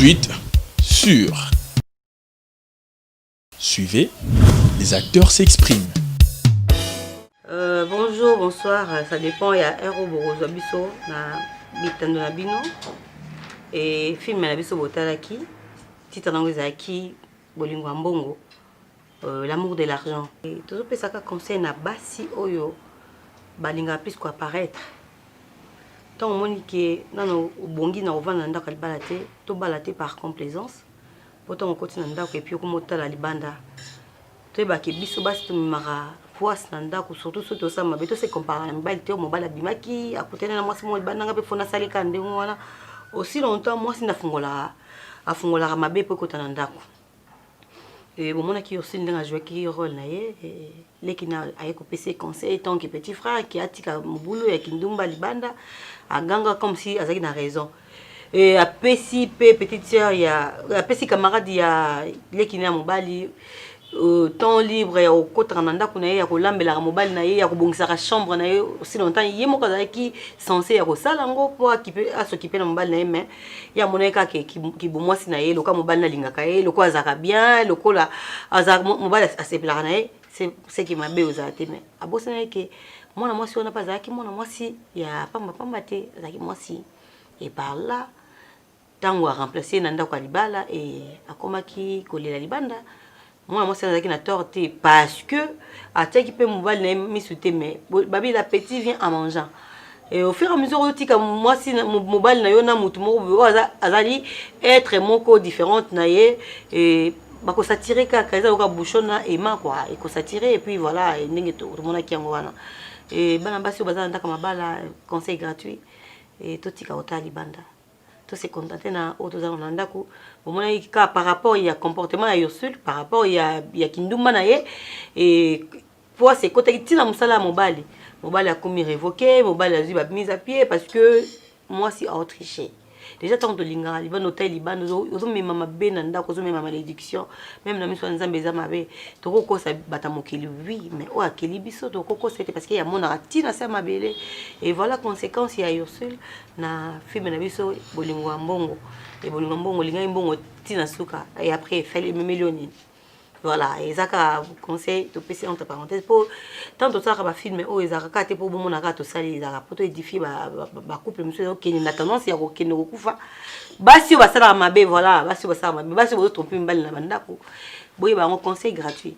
suite sur Suivez, les acteurs s'expriment. Bonjour, bonsoir, ça dépend, il y a Hero Borozo Biso na Bitando na Bino et film na Biso Botalaki, titre nango ezaki Bolingo Mbongo, l'amour de l'argent. Et toujours pesaka conseil na basi oyo balinga plus quoi apparaître. Tant moni que nano bongi na ovana ndaka libalate, to balate par complaisance. Pourtant on continue ndako et puis okomota la libanda. To ba ke biso basi to mara poisse ndako surtout surtout ça mabe to se compare na mbali te mobala bimaki akutena na mwasi mo libanda ngape fona salika ndengo wana. Aussi longtemps mwasi ndafungola afungola mabe po kota ndako. Et bon, mon qui aussi n'a joué qui rôle naie les qui n'a aye ko PC conseil tant que petit frère qui a tika mboulou ya kindumba libanda a ganga comme si azaki na raison et a PC petite sœur ya a PC camarade ya les qui n'a mobali temps libre ya okota na ndako na ye ya kolambela mobali na ye ya kobongisa chambre na ye aussi longtemps ye moko azaki censé ya kosala ngo po s'occuper na mobali na ye mais ya moneka ki bomwasi na ye loka mobali na lingaka ye loko azaka bien lokola azaka mobali asepelaka na ye c'est qui mabe ozate mais abosana ke mwana mwasi ona pas azaki mwana mwasi ya pamba te azaki mwasi et par là tango a remplacer na ndako libala et akomaki kolela libanda. Moi c'est na torté parce que ataki pe mobile na misute mais babi l'appétit vient en mangeant et au fur et à mesure otika moi si mobile na yo na mutu mo azali être moko différente na ye et bako s'attirer ka kaza ka bouchona et ma quoi et ko s'attirer et puis voilà et ndenge to mona ki yango wana et bana basi bazana ndaka mabala conseil gratuit et totika otali banda to se contenter na auto za ndako bon ka par rapport il y a comportement ya yosul par rapport il y a kindumba na ye et pour c'est côté tina musala mobali a commis révoqué mobali a ba mise à pied parce que moi si a triché déjà tant de linga liban hôtel liban ozo mema mabe na ndako ozo mema malédiction même na miso nzambe za mabe to ko sa bata mokili oui mais o akeli biso to ko c'était parce qu'il y a mon tina sa mabele et voilà conséquence il y a yosul na film na biso Bolingo Mbongo et Bolingo Mbongo linga mbongo tina suka et après il fallait me millionner. Voilà, et ça ka conseil to PC entre parenthèses pour tant ça ka ba film o ezaka te pour bon na ka to sali ezaka pour to édifier ba couple monsieur qui na tendance ya ko kene ko kufa basi ba sala mabe voilà basi ba sala mabe basi bo tromper mbali na bandako boye ba conseil gratuit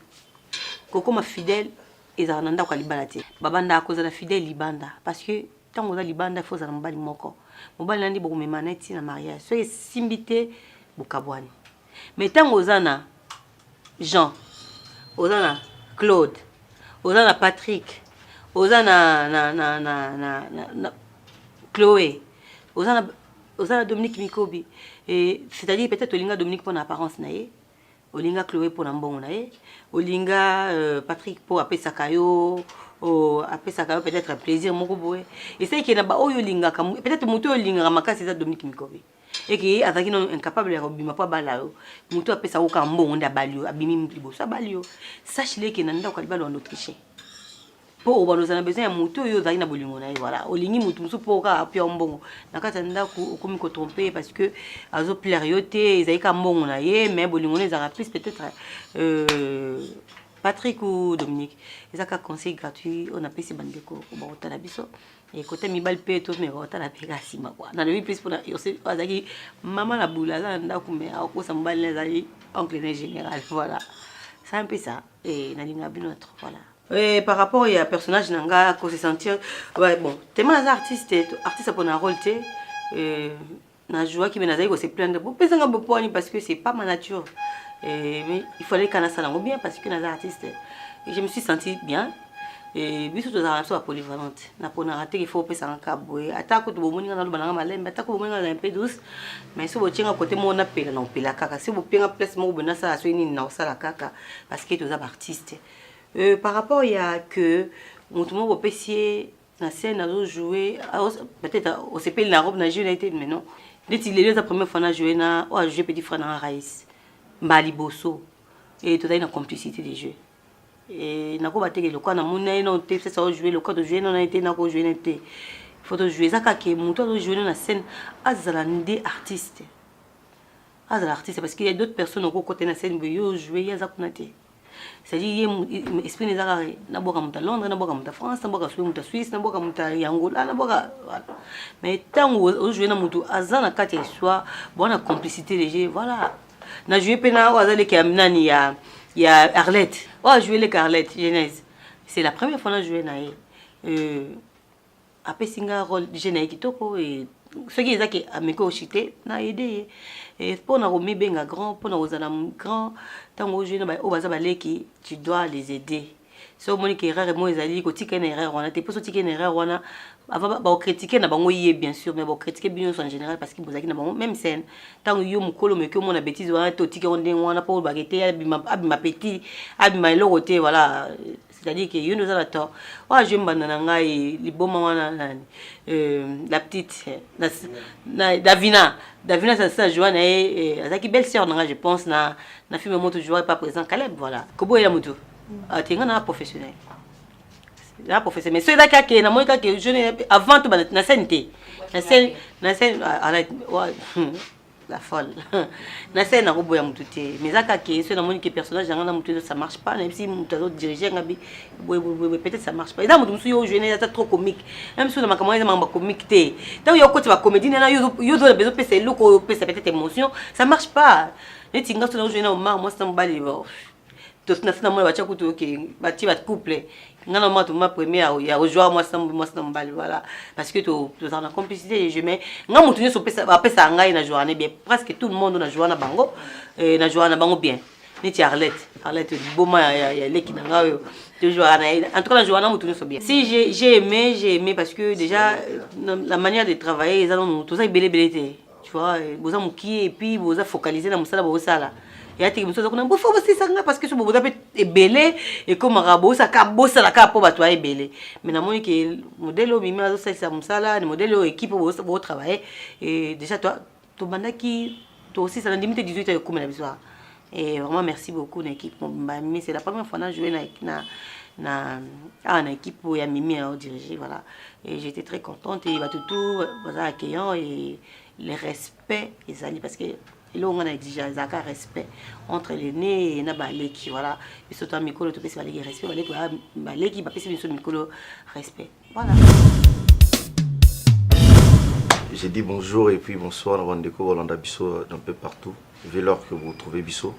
koko ma fidèle ezaka na ndako libanda te babanda ko za fidèle libanda parce que tango za libanda faut za mbali moko mobali nandi boko memana ti na mariage so simbité bokabwani mais tango za na Jean, Ozana Claude, Ozana Patrick, Ozana Chloé, Ozana Dominique Mikobi. Et c'est-à-dire peut-être Olinga Dominique pour l'apparence naïe, Olinga Chloé pour l'ambon naïe, Olinga Patrick pour appeler Sakayo, appeler Sakayo peut-être un plaisir mon boy. Et c'est qu'il y a pas Olinga peut-être Mouto Olinga Ramaka c'est ça Dominique Mikobi. Et qui azaki non incapable de robima pas balao mutu apesa oka mbongo nda balio abimi mplibo sa balio sache-le que nanda ko libalo en Autriche po obanoza na besoin ya mutu yo zaki na bolingo na voilà olingi mutu musu po ka apia mbongo nakata nda ko komi ko tromper parce que azo plaire yote ezaki mbongo na ye mais bolingo na ezaka plus peut-être Patrick ou Dominique ezaka conseil gratuit on appelle ces bandeko ba otala biso et côté mibal pe to me otala peka sima quoi na le plus pour yose azaki maman la boula za ndako me ako sa mbali na zali oncle en général voilà c'est un peu ça et na linga binotro voilà et par rapport à personnage nanga ko se sentir ouais bon tellement les artistes pour un rôle té na joie qui benazai ko se plaindre pour pesanga boponi parce que c'est pas ma nature mais il fallait qu'on a ça bien parce que les artistes je me suis sentie bien et biso to za so polyvalente na pona rater il faut pesa nkabwe atako to bomoninga na lobana malembe atako bomoninga na un peu douce mais so bochenga côté mo na pela na pela kaka si bopenga place mo bona ça so ni na sala kaka parce que to za artiste par rapport il y a que tout le monde opécier na scène à jouer peut-être au CP la robe na United mais non dès il est la première fois na jouer na o jouer petit frère na Raïs Mbali Bosso et tout ça une complicité des jeux et na ko bateke le quoi na mona ino te ça jouer le quoi de jouer non été na ko jouer n'était faut jouer ça ka ke muto jouer na scène azala ndé artiste Ah, l'artiste, parce qu'il y a d'autres personnes au côté de la scène, qui jouent, il y a Zakunate. C'est-à-dire, l'esprit des arrêts. D'abord, à Londres, d'abord, à France, d'abord, à Suisse, d'abord, à Angola, d'abord, voilà. Mais tant que vous jouez dans le monde, à Zana, quand il soit, bon, la complicité léger, voilà. Na joué pena, il y a Arlette. Oh, joué les Arlette, Genèse. C'est la première fois que j'ai joué naïe. Après, c'est un rôle de Genèse qui toko et ce qui est que ameko chité na aidé et pour na remis benga grand pour na ozana grand tant que je na o baza baleki tu dois les aider. So moni ki erreur mo ezali ko tika na erreur wana te pour so tika na erreur wana avant ba critiquer na bango yé bien sûr mais ba critiquer bien en général parce que bozaki na bango même scène tant yo mukolo me que mon bêtise wana to tika on den wana pour bagete abima petit abima lokote voilà. C'est-à-dire que yo nous a la tort. Wa je mbana nga et liboma wana la petite Davina ça Joanne et azaki belle sœur nga je pense na film moto joueur pas présent Caleb voilà. Kobo ya moto. Ah tenga na professionnel. Là professionnel mais ceux là qui na moi que je avant tout na scène na scène la folle. Na scène na robo ya moto te mais zaka que ceux na moi que personnage nga na moto ça marche pas même si moto autre diriger ngabi peut-être ça marche pas. Et là moto yo jeune est trop comique. Même si na makamwa na mamba comique te. Tant yo côté ba comédie na yo do besoin pèse loko pèse peut-être émotion, ça marche pas. Et tinga so na jeune au mar moi ça me bali. Tout na moi bacha kutu que bati ba couple. Ngana moi tout ma première ya rejoindre moi ça me bali voilà parce que tu dans la complicité je mets nga mutu so pèse ngai na journée bien presque tout le monde na journée bango et na journée bango bien. Neti Arlette boma ya leki na nga toujours en tout cas la journée mutu so bien. Si j'ai aimé parce que déjà la manière de travailler ils ont tout ça belé tu vois boza muki et puis boza focaliser na musala bosala. Et ati muso zakuna bo faut aussi ça parce que ce boza peut belé et comme rabo ça ka bossa la ka po batwa belé. Mais na moni que modèle au mimi azo ça musala ni modèle au équipe bo travailler et déjà toi to bandaki toi aussi ça na limite 18 heures comme la bisoir. Et vraiment merci beaucoup l'équipe mais c'est la première fois que je joué na équipe où il y a Mimi à diriger voilà et j'étais très contente et va tout accueillant et le respect ils allaient parce que là on a exigé un respect entre les nés et na baleki voilà et surtout micro tout pèse baleki respect baleki ba pèse bien micro respect voilà. J'ai dit bonjour et puis bonsoir avant de découvrir Rolanda Bisso d'un peu partout. Vu l'heure que vous trouvez Bisso.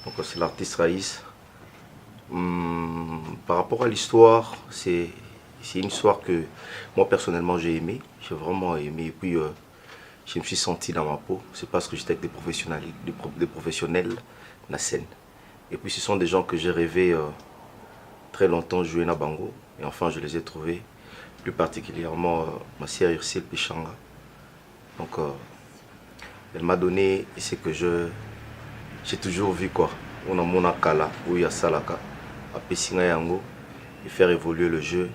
Donc c'est l'artiste Raïs. Par rapport à l'histoire, c'est une histoire que moi personnellement j'ai aimé. J'ai vraiment aimé et puis je me suis senti dans ma peau. C'est parce que j'étais avec des professionnels de la scène. Et puis ce sont des gens que j'ai rêvé très longtemps jouer na bango. Et enfin je les ai trouvés. Plus particulièrement ma sœur Ursule Pichanga. Donc elle m'a donné ce que j'ai toujours vu quoi. On a mon akala où il y a salaka à Pessinga Yango et faire évoluer le jeu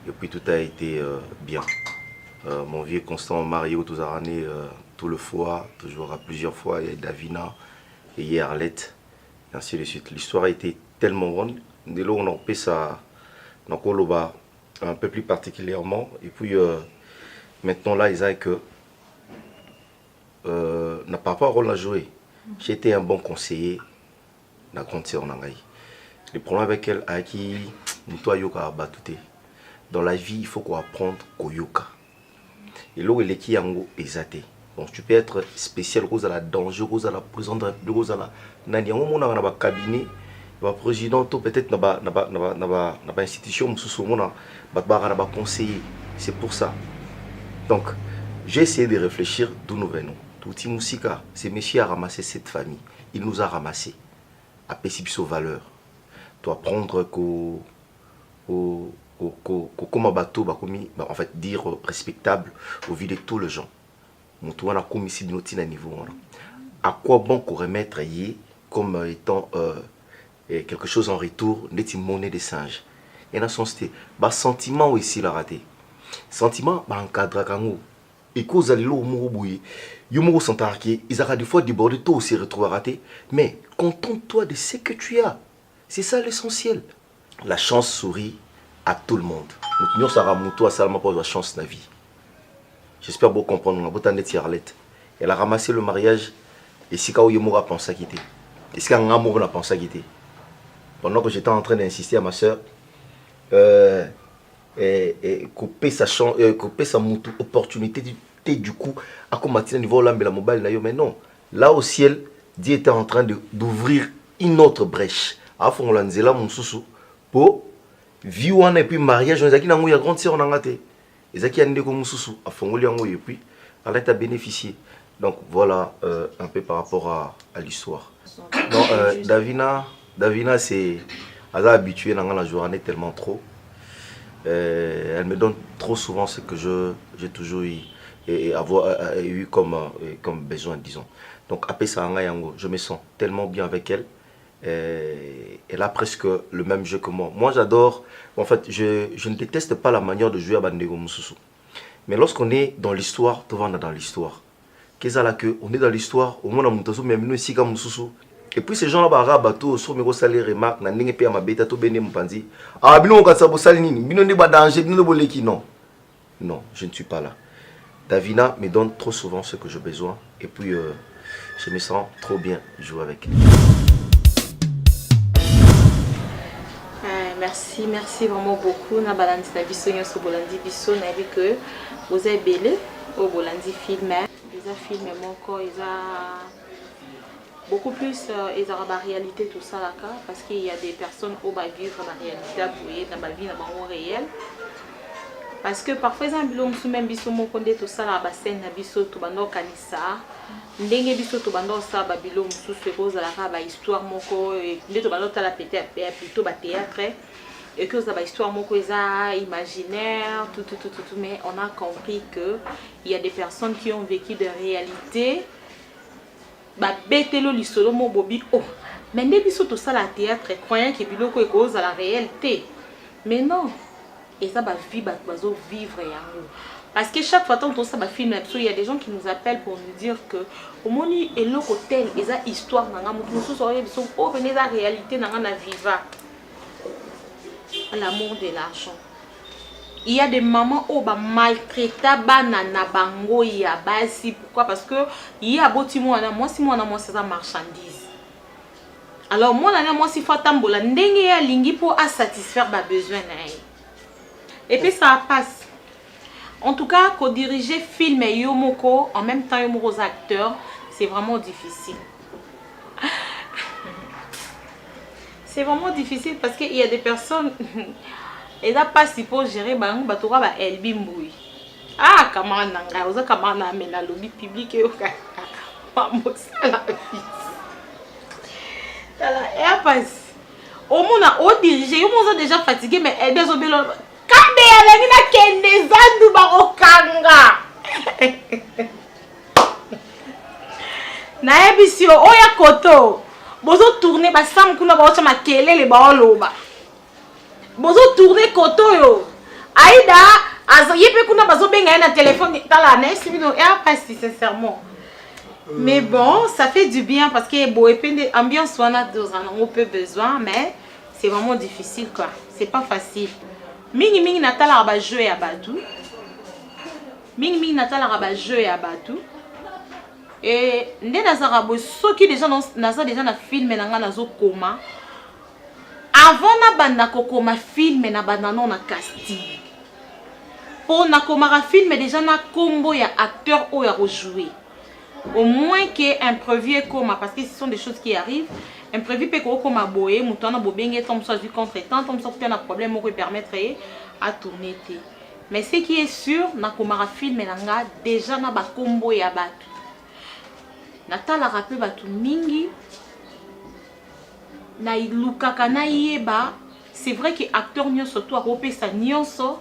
et puis tout a été bien. Mon vieux Constant Mario Touzarane tout le fois, toujours à plusieurs fois, il y a Davina et il y a Arlette et ainsi de suite. L'histoire a été tellement bonne. Dès lors on a fait ça dans Koloba un peu plus particulièrement et puis maintenant là Isaac n'a pas un rôle à jouer. J'ai été un bon conseiller dans la grande sœur Nangaï. Le problème avec elle a qui dans la vie il faut qu'on apprenne koyoka et là il est qui yango exaté. Donc tu peux être spécial rose à la danger rose à la présidente rose à la nani yango mona na ba cabinet ba président peut-être na ba institution mususu mona ba conseiller. C'est pour ça. Donc j'ai essayé de réfléchir d'où nous venons. Touti Moussika, c'est monsieur a ramassé cette famille. Il nous a ramassé. À Pessibiso valeur. Tu vas prendre comme un bateau, en fait, dire respectable au vu de tous les gens. Nous avons commis ici de notre niveau. À quoi bon qu'on remettre comme étant quelque chose en retour, une monnaie de singe. Et dans son style, sentiment aussi la raté. Sentiment, encadre kango. Et cause à l'eau mourou Yomo sentarki, ils aura des fois débordé tout aussi retrouvé raté. Mais contente-toi de ce que tu as. C'est ça l'essentiel. La chance sourit à tout le monde. Nous sommes tous seulement pour la chance de la vie. J'espère vous comprendre. Elle a ramassé le mariage Et si quand Yemora pense à quitter. Et si quand Amour n'a pensé à quitter. Pendant que j'étais en train d'insister à ma soeur, couper sa opportunité du coup, à combattre niveau là, mais la mobile, mais non. Là au ciel, Dieu était en train d'ouvrir une autre brèche. À fond, on a mon sous pour vivre et puis mariage, on a dit qu'il y a grande sœur, on a gâté. Et ça qui a dit comme sous à fond, et puis, elle a bénéficié. Donc voilà un peu par rapport à l'histoire. Davina, c'est. Elle a habitué dans la journée tellement trop. Elle me donne trop souvent ce que j'ai toujours eu, eu comme besoin, disons. Donc après ça, je me sens tellement bien avec elle. Elle a presque le même jeu que moi. Moi j'adore, en fait je ne déteste pas la manière de jouer à Bandego Moussousou. Mais lorsqu'on est dans l'histoire, tout va dans l'histoire. Qu'est-ce que on est dans l'histoire, au moins on a mais nous ici comme Moussousou. Et puis ces gens-là, bah, bateau, sur mes salaires, remarques, n'a n'engagé pas ma bête, tout béné mon pandi. Ah, bino on kasa bosalini, bino ne ba danger, bino ne boleki non. Non, je ne suis pas là. Davina me donne trop souvent ce que j'ai besoin, et puis je me sens trop bien jouer avec elle. Merci vraiment beaucoup. Na balandi na biso nyonso bolandi biso na bi que vous êtes belé au bolandi film. Les films mon corps ils a beaucoup plus ils ont la réalité tout ça là parce qu'il y a des personnes qui vont vivre la réalité dans la vie dans le réel. Parce que parfois ils ont bilom sous même biso mon condé tout ça là ba scène na biso to bando kanisa. Ndenge biso to bando ça ba bilom sous ce cause là ba histoire moko et to bando ta la plutôt ba théâtre. Et que ça va histoire mon imaginaire tout mais on a compris que il y a des personnes qui ont vécu des réalités ba betelo lisolo mo bobi oh mais ne biso tout ça la théâtre croyant que biloko est cause à la réalité mais non et ça va vivre bazo vivre yango parce que chaque fois tant ça va film il y a des gens qui nous appellent pour nous dire que au moni et le hôtel et ça histoire nanga mutu so biso oh venez la réalité nanga na viva. L'amour de l'argent. Il y a des mamans qui ont maltraité banana bango ya basi. Pourquoi? Parce que il y a beaucoup moi si moi c'est ça marchandise. Alors moi si faut tambola ndenge ya lingi pour satisfaire mes besoins. Et puis ça passe. En tout cas, qu'on diriger film et yomoko en même temps yomoko acteurs, c'est vraiment difficile. C'est vraiment difficile parce qu'il y a des personnes, elles n'ont pas si pour gérer, ah, comment on a comment on a amené le lobby public et au cas au monde a dirigé, on a déjà fatigué, mais elles ont bien le quand il y a koto. Bozo tourner ba sam kuna ba chama kelele ba oloba. Bozo tourner koto yo. Aïda azoyepe kuna bazo benga na téléphone tala na sibino et pas sincèrement. Mais bon, ça fait du bien parce que bon épende ambiance on a on peut besoin mais c'est vraiment difficile quoi. C'est pas facile. Mingi natala ba jouer à Badou. Mingi natala ba jouer à Badou. Et les nazarabos ceux qui déjà déjà na film nanga nazo koma avant na banda kokoma film na banda non na casting pour na koma film déjà na combo ya acteur ou ya rejouer au moins que imprévu comme parce que ce sont des choses qui arrivent imprévu peut comme boyer mutana bobenge tombe soit du contretemps tombe soit un problème qui permettrait à tourner mais ce qui est sûr na koma film nanga déjà na ba combo ya batu natala rappel batu mingi na ilukaka na yeba c'est vrai que acteur nyonso to akope sa nyonso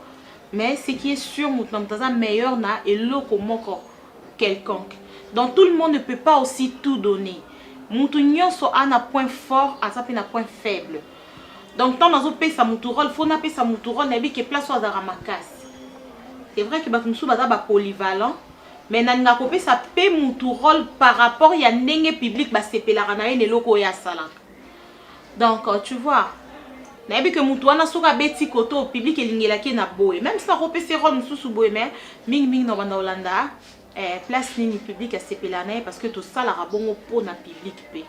mais ce qui est sûr mutamtaza meilleur na eloko moko quelconque donc tout le monde ne peut pas aussi tout donner mutu nyonso a na point fort a sa na point faible donc tant nazo pesa mutu rôle faut na pesa mutu rôle na bi ke place wa za makasi c'est vrai que batu musu baza ba polyvalent mais nanga kopé ça paie mon rôle par rapport ya ndenge public ba sepelaka na ene loko ya sala donc tu vois na bi que mutu wana soka beti koto public elingela ki na boy même ça kopé ses rôles mususu boy mais mingi no banda Holanda place nini public à sepelana parce que tout ça la rabongo pour na public p.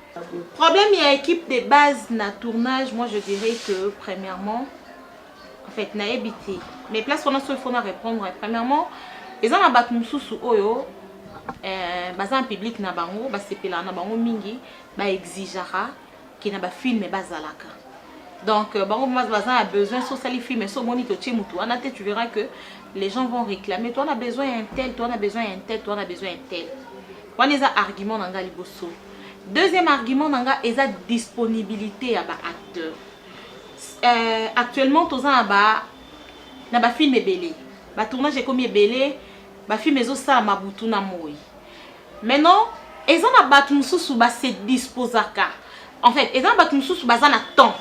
Problème il y a équipe de base na tournage, moi je dirais que premièrement en fait na habité mais place qu'on a il faut répondre premièrement ils ont abat mususu oyo baza en public na bango ba sepelana bango mingi ba exigera qui na ba film bazalaka. Donc bango baza a besoin sur ça les films so moni to chimutu anate tu verras que les gens vont réclamer toi on a besoin un tel, toi on a besoin un tel, toi on a besoin un tel. On les a argument nanga liboso. Deuxième argument nanga est la disponibilité à ba acteur. Actuellement tous en bas na ba film belé. Ba tournage comme belé, ba film ezo ça mabutu na moi. Maintenant, ils ont abattu mususu ba se disposaka. En fait, ils ont abattu mususu ba na temps.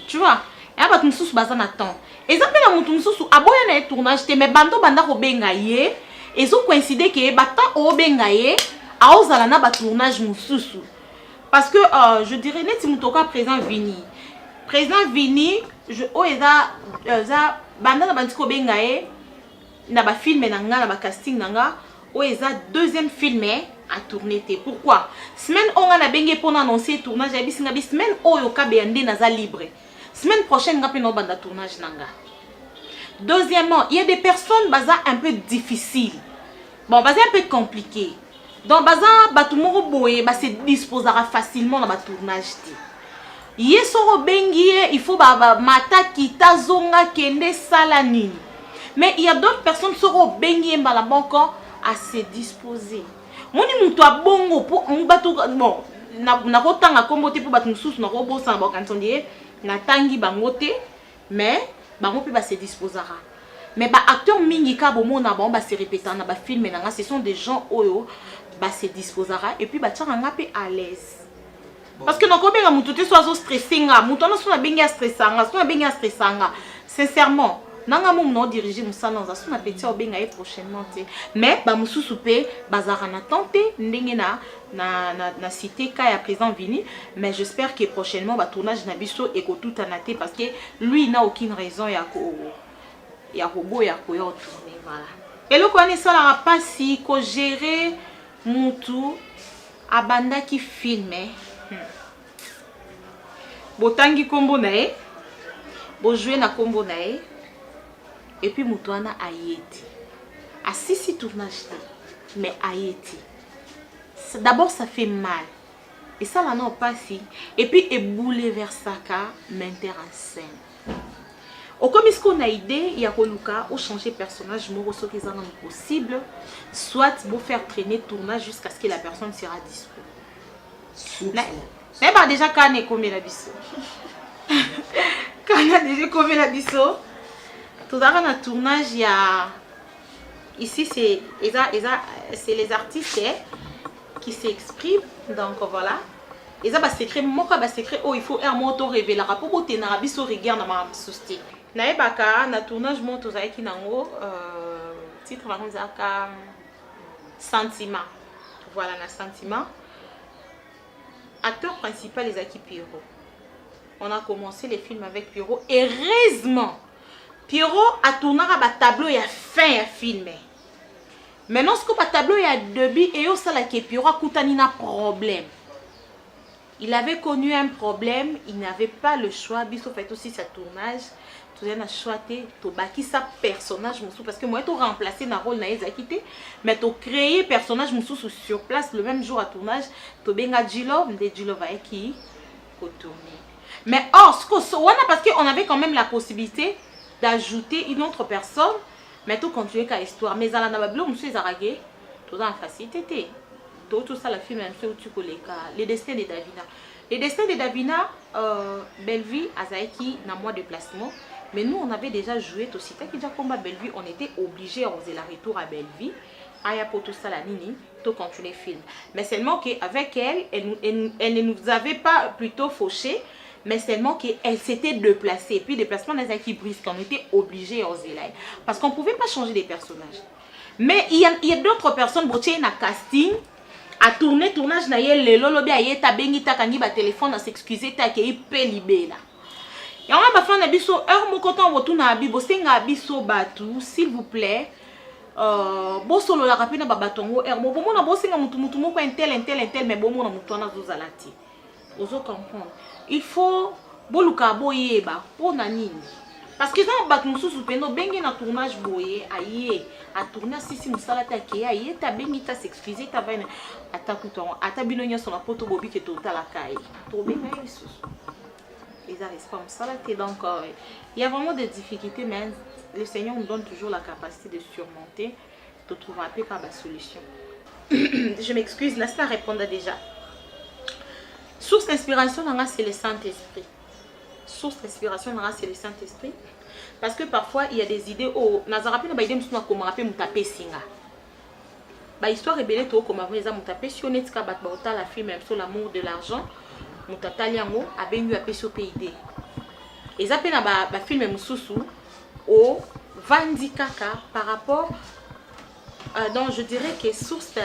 Tu vois? Ils ont abattu mususu ba na temps. Ils ont pena mutu mususu aboya na tournage te mais bando banda ko benga ye, ils ont coïncidé que bata o benga ye a ozala na ba tournage mususu. Parce que je dirais net si mutoka présent Vini. Président Vini, je eza banda na bandiko benga ye na ba film nanga na ba casting nanga o eza deuxième film à tourner te. Pourquoi? Semaine on a benga pour annoncer tournage ya bisinga bi semaine oyo ka beyande naza libre. Semaine prochaine nga pena banda tournage nanga. Deuxièmement, il y a des personnes baza un peu difficiles. Bon, baza un peu compliqué. Donc baza batumoro boye ba se disposera facilement dans ba tournage te. Yesoro bengi il faut ba mata kita zonga kende sala nini. Mais il y a d'autres personnes qui seront bengi mbala banko à se disposer. Moni mutu abongo pour mbatu bon na kotanga kombote pour batu mususu na kobosa ba kantondier na tangi bangote mais bango pe ba se disposera. Mais ba acteur mingi ka bomona ba ba se répéter na ba film na ce sont des gens oyo ba se disposera et puis ba tchanga pe à l'aise. Parce que nako benga mutu te soit stressé nga mutu na so na benga stressanga so na benga stressanga sincèrement nanga mom no diriger musala na so na petit obenga e prochainement te mais ba mususu pe bazara na tenter ndenge na cité ka ya présent Vini mais j'espère que prochainement ba tournage na biso et ko tout anaté parce que lui il n'a aucune raison ya robo ya ko yo tourner voilà et le connaît ça la pas si ko gérer mutu abanda qui filmer botangi kombo na e bo jouer na kombo na e et puis mutuana ayeti à six tournage mais ayeti d'abord ça fait mal et ça là non pas si et puis et bouleversaka metteur en scène au comme est-ce qu'on a idée il y a koluka ou changer personnage moro ce qui est possible soit pour faire traîner tournage jusqu'à ce que la personne sera dispo mais bah déjà quand on est combien la biso quand on a déjà combien la biso tout à l'heure tournage il y a ici c'est les artistes qui s'expriment donc voilà et ça bah secret moi bah secret oh il faut un mot to révéler rapport au ténara biso regard na ma société na ebaka na tournage mon to za ki nango titre na nzaka sentiment voilà na sentiment acteur principal les acquis Pierrot. On a commencé les films avec Pierrot et heureusement Pierrot a tourné à tableau et a fin à filmer. Maintenant ce que pas tableau et a début et au sala que Pierrot a coutani na problème. Il avait connu un problème, il n'avait pas le choix, biso fait aussi sa tournage. Tu as choisi to baki sa personnage musu parce que moi tu remplacé na rôle na ezakité mais tu créé personnage musu sur place le même jour à tournage to benga Jilov de Jilov avec qui au tourner mais or ce que on a parce que on avait quand même la possibilité d'ajouter une autre personne mais tout continuer qu'à histoire mais ala na bablo musu ezaragé tout en facilité tout ça la film un fait où tu collais les destins de Davina Bellevue Azaiki na mois de déplacement. Mais nous, on avait déjà joué tout site qui déjà combat Bellevue, on était obligé à oser la retour à Bellevue. Aya pour tout ça la nini, tout continuer le film. Mais seulement qu'avec elle ne nous avait pas plutôt fauché, mais seulement qu'elle s'était déplacée. Et puis déplacement dans un qui brise, qu'on était obligé à oser là. Parce qu'on ne pouvait pas changer des personnages. Mais il y a d'autres personnes, qui ont un casting, à tourner, tournage, na yé lolo bi aye ta bengi ta kangi ba téléphone à s'excuser ta ke ipe libela. Et on a ba fan na biso heure mo koton wotu na bibo senga biso batu s'il vous plaît bosolo la rapina babatongo bon mona bosinga mutu moko intel mais bon mona mutu na zozalati ozo comprendre il faut boluka boyeba pona nini parce que dans bat mususu peno bengi na tournage boye aye a tourner sisi musalata ke aye ta bengi ta s'excuser ta vaine atakuton atabino nyoso na poto bobi ke totala kai to benga isusu ils arrivent pas musalata donc il y a vraiment des difficultés mais le Seigneur nous donne toujours la capacité de surmonter, de trouver un peu par la solution. Je m'excuse, laisse-la répondre déjà. Source d'inspiration, c'est le Saint-Esprit. Source d'inspiration, c'est le Saint-Esprit. Parce que parfois, il y a des idées. Oh, Nazarapi n'a pas idée, mais comment rappeler mutapé singa. Bah histoire rebelle, toi comme avant les âmes mutapé si on est capable de la film même sur l'amour de l'argent, mutataliango a bien eu à sur PID. Et ça peine à ba film mususu. Au Vandikaka par rapport donc je dirais que source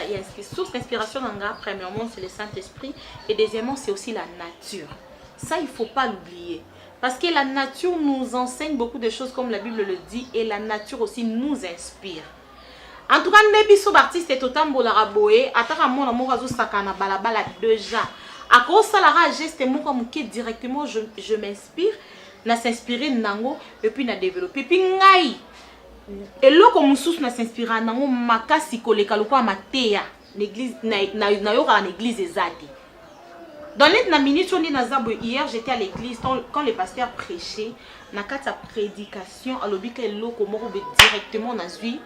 d'inspiration premièrement c'est le Saint-Esprit et deuxièmement c'est aussi la nature. Ça il faut pas l'oublier parce que la nature nous enseigne beaucoup de choses comme la Bible le dit et la nature aussi nous inspire. En tout cas nebiso artiste totambo la raboé ataka mona mo razo sakana balabala déjà à cause ça la geste moko muke directement je m'inspire na s'inspirer nango et puis na développer puis ngai eloko mususu na s'inspirer nango makasi koleka lokwa mateya l'église na yoka na église ezadi dans les minutes on est na zabo hier j'étais à l'église quand le pasteur prêchait na kata prédication alobi ke eloko moko directement na zui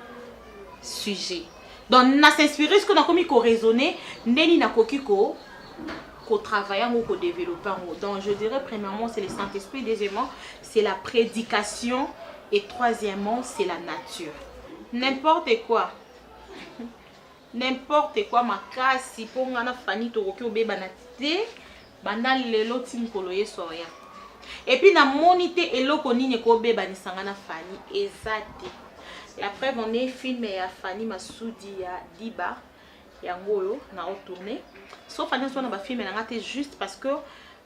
sujet donc na s'inspirer ce qu'on a commis ko raisonner ndeni na kokiko qu'on travaille ou qu'on développe. Donc je dirais premièrement c'est le Saint-Esprit, deuxièmement c'est la prédication et troisièmement c'est la nature. N'importe quoi ma casse si pour ngana fani to roki obeba na te bana lelo tim koloye soya. Et puis na monité eloko nini ko obeba ni sangana fani ezate. La preuve on est filmé à Fani Masudi ya Diba yangoyo na retourné. Sauf Fania soit dans ma film et juste parce que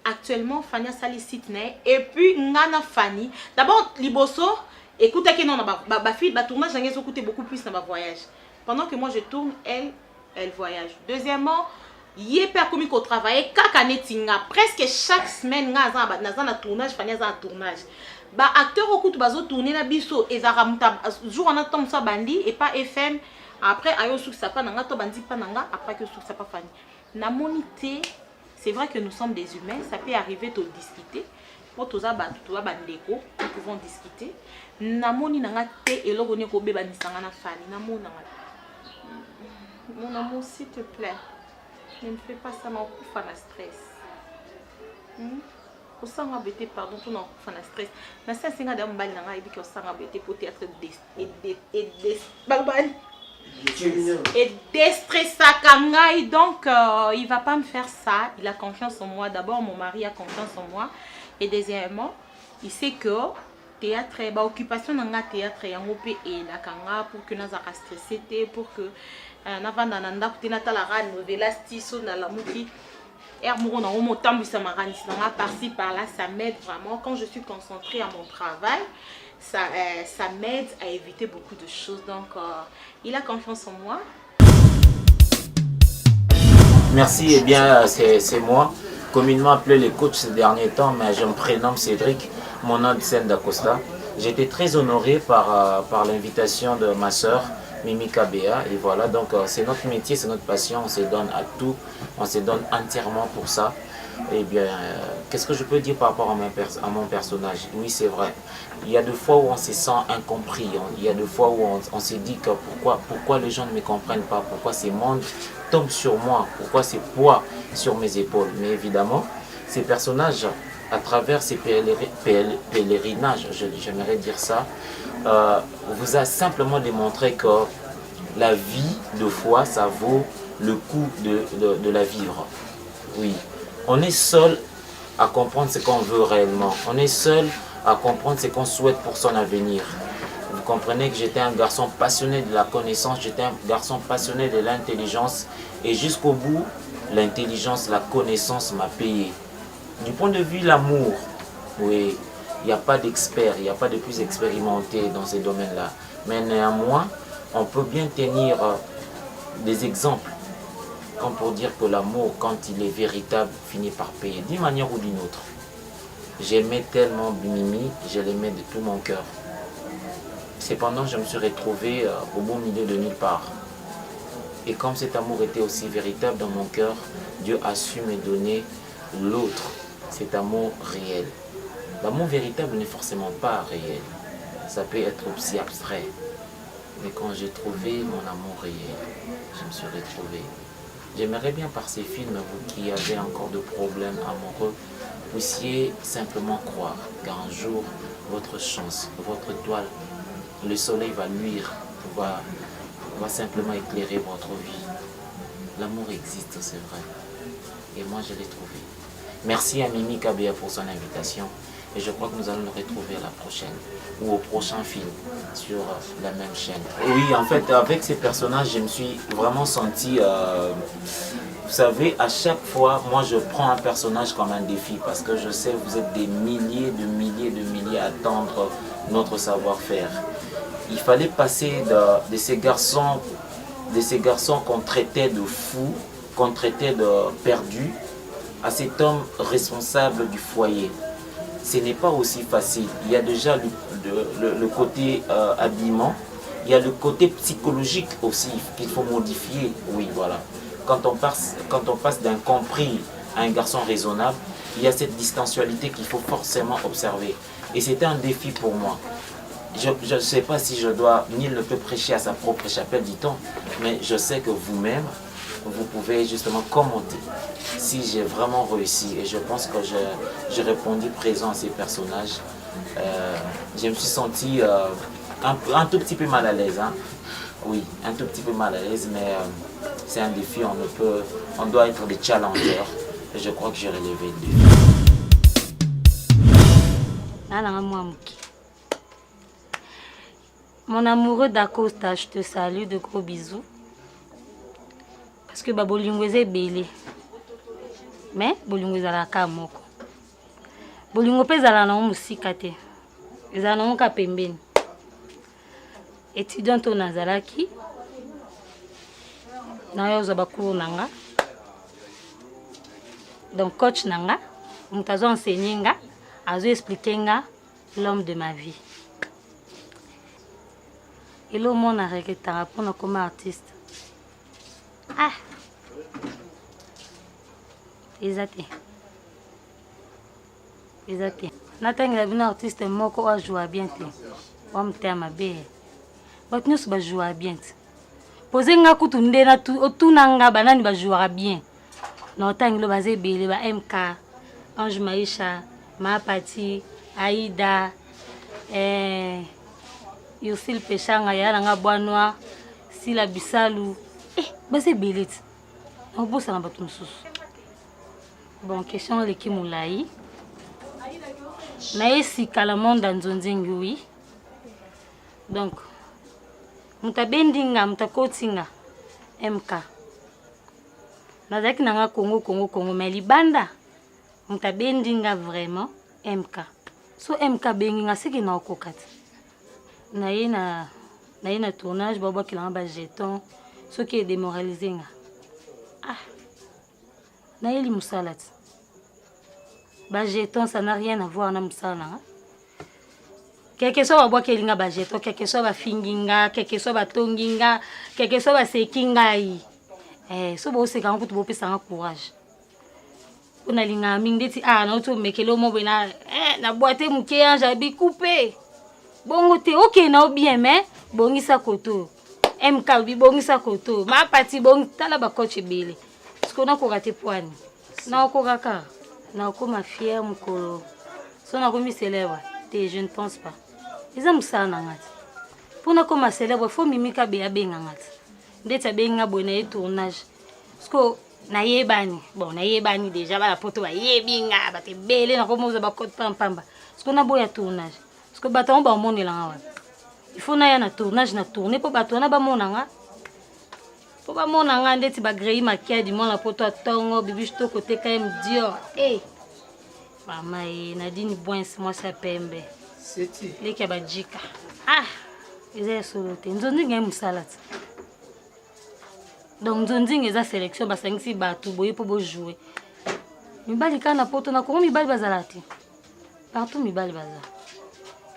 actuellement Fania sali site et puis ngana Fani d'abord liboso écoutez que non ma fille ba tournage j'ai écouté beaucoup plus dans ma voyage pendant que moi je tourne elle voyage. Deuxièmement yéper comme qu'on travaille kaka netinga presque chaque semaine ngaza na tournage Fania za tournage ba acteur au coup bazo tourner na biso ezara muta jour on attend ça bandi et pas FM après ayo sou ça pas nanga to bandi pas nanga après que sou ça pas Fani. Na monité, c'est vrai que nous sommes des humains, ça peut arriver de discuter. Pour tous bandeko, nous pouvons discuter. Na moni nanga te eloko ni ko beba ni sanga na Fani. Na mona. Mon amour, s'il te plaît, ne me fais pas ça, ma coupe na stress. Au sanga bete pardon, tout na coupe na stress. Na ça singa da mbali nanga ebi ko sanga bete pour être et déstressé kangai donc il va pas me faire ça, il a confiance en moi. D'abord mon mari a confiance en moi et deuxièmement il sait que théâtre ba occupation nanga théâtre yango pe et la kanga pour que naza stressé pour que na vanda nanda kutena tala ra novela stiso na la muki ermoro na omo tambisa marani nanga par-ci par-là ça m'aide vraiment quand je suis concentrée à mon travail. Ça m'aide à éviter beaucoup de choses. Donc, il a confiance en moi. Merci. Eh bien, c'est moi. Communément appelé les coachs ces derniers temps, mais je me prénomme Cédric, mon nom de scène d'Acosta. J'étais très honoré par l'invitation de ma soeur, Mimi Kabea. Et voilà, donc c'est notre métier, c'est notre passion. On se donne à tout. On se donne entièrement pour ça. Eh bien, qu'est-ce que je peux dire par rapport à mon personnage? Oui, c'est vrai. Il y a des fois où on se sent incompris. Il y a des fois où on se dit que pourquoi les gens ne me comprennent pas, pourquoi ces mondes tombent sur moi, pourquoi ces poids sur mes épaules. Mais évidemment, ces personnages, à travers ces pèlerinages, j'aimerais dire ça, vous a simplement démontré que la vie de foi, ça vaut le coup de la vivre. Oui. On est seul à comprendre ce qu'on veut réellement. On est seul à comprendre ce qu'on souhaite pour son avenir. Vous comprenez que j'étais un garçon passionné de la connaissance, j'étais un garçon passionné de l'intelligence. Et jusqu'au bout, l'intelligence, la connaissance m'a payé. Du point de vue l'amour, oui, il n'y a pas d'expert, il n'y a pas de plus expérimenté dans ces domaines-là. Mais néanmoins, on peut bien tenir des exemples comme pour dire que l'amour, quand il est véritable, finit par payer d'une manière ou d'une autre. J'aimais tellement Mimi, je l'aimais de tout mon cœur. Cependant, je me suis retrouvé au beau milieu de nulle part. Et comme cet amour était aussi véritable dans mon cœur, Dieu a su me donner l'autre, cet amour réel. L'amour véritable n'est forcément pas réel. Ça peut être aussi abstrait. Mais quand j'ai trouvé mon amour réel, je me suis retrouvé. J'aimerais bien par ces films, vous qui avez encore de problèmes amoureux, puissiez simplement croire qu'un jour, votre chance, votre étoile, le soleil va luire, va simplement éclairer votre vie. L'amour existe, c'est vrai. Et moi, je l'ai trouvé. Merci à Mimi Kabea pour son invitation. Et je crois que nous allons le retrouver à la prochaine ou au prochain film sur la même chaîne. Oui, en fait, avec ces personnages, je me suis vraiment senti... vous savez, à chaque fois, moi, je prends un personnage comme un défi parce que je sais que vous êtes des milliers à attendre notre savoir-faire. Il fallait passer de ces garçons qu'on traitait de fous, qu'on traitait de perdus, à cet homme responsable du foyer. Ce n'est pas aussi facile. Il y a déjà le côté habillement, il y a le côté psychologique aussi qu'il faut modifier. Oui, voilà. Quand on passe d'un compris à un garçon raisonnable, il y a cette distancialité qu'il faut forcément observer. Et c'était un défi pour moi. Je ne sais pas si je dois, nul ne peut prêcher à sa propre chapelle, dit-on, mais je sais que vous-même, vous pouvez justement commenter si j'ai vraiment réussi. Et je pense que j'ai répondu présent à ces personnages. Je me suis senti un tout petit peu mal à l'aise. Hein. Oui, un tout petit peu mal à l'aise, mais c'est un défi, on doit être des challengers. Et je crois que j'ai relevé le défi. Mon amoureux d'Acosta, je te salue, de gros bisous. Parce que bolingo est belé. Mais bolingo est à la kamoko. Bolingo pèse à la musikate. Ils en ont qu'à pembeni. Étudiant au Nazalaki. Na yo bakuru nanga. Donc coach nanga, mutazo enseigner nga, azo expliquer nga l'homme de ma vie. Et le monde a regretté pour comme artiste. Ah. Exactement. Natanga un artiste moko a joué bien te. On t'aime bien. Mais nous ba jouer bien. Poser nga kutunde na tunanga banani ba jouer bien. Na tangi lo bazé belé ba MK, Ange Maïcha, Ma Pati, Aïda, Yosil Pechanga ya nga Boanoa, Sila Bisalou. Bazé belé. On bosse na batu mususu. Bon, question de qui moulaï. Na esi kala monde nzonzengi oui. Donc mutabendinga mutakotinga MK. Nazaki nanga Congo mais libanda mutabendinga vraiment MK. So MK benginga siki na okokati. Na yena tournage baba kilanga ba jeton ce qui est démoralisé nga. Ah. Na yeli musalati. Ba jeton ça n'a rien à voir na musala. Quelque soit ba bois kelinga ba jeton, quelque soit ba finginga, quelque soit ba tonginga, quelque soit ba sekinga yi. So bo se kan kutu bo pesa nga courage. Ona linga mingdeti na to mekelo mo bena na boite muke anja bi couper. Bongo te OK na bien mais bongisa koto. MK bi bongisa koto. Ma parti bong tala ba coach belé. Parce qu'on a ko raté poani. Na ko kaka. Na ko ma fière mukolo. So na ko mi célèbre. Je ne pense pas. Ils aiment ça nangati. Pour na ko ma célèbre faut mimika be ya benga ngati. Ndeta benga bona tournage. Parce que na yebani. Bon na yebani déjà ba la poto ba yebinga ba te belé na ko moza ba code pamba. Parce qu'on a boya tournage. Parce que baton ba monde la ngawa. Il faut na ya na tournage na tourner pour batona ba monanga. Pour ba monanga ndeti ba grey makia du monde la poto tongo bibi to côté quand même Dior. Mama Nadine Boins moi ça pembe. C'est-tu? Les kabadjika. Ah. eza solo te nzonzinga ye musala te donc nzonzinga eza sélection basangisi bato boye mpo bojouer mibali kaka na poto na kongo mibali bazala te partout mibali baza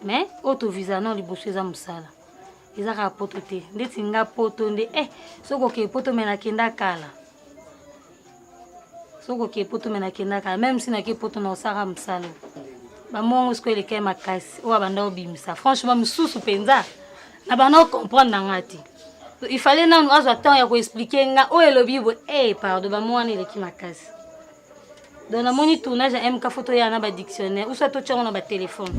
mais oyo tovisa na liboso eza musala eza kaka poto te ndeti nga poto nde soki okee poto me nakenda kala soki okee poto me nakenda kala même si nakee poto na osaka musala bamongo sikoyo eleka ye makasi oyo abanda obimisa franchement misusu mpenza na banda ocomprendre nanga te il fallait nanu azwa temps ya koexplike nga oyo elobi bo pardon bamongo wana eleki makasi donc namoni tournage ya mk photo ya na badictionnaire ou soit totiango na batelefone.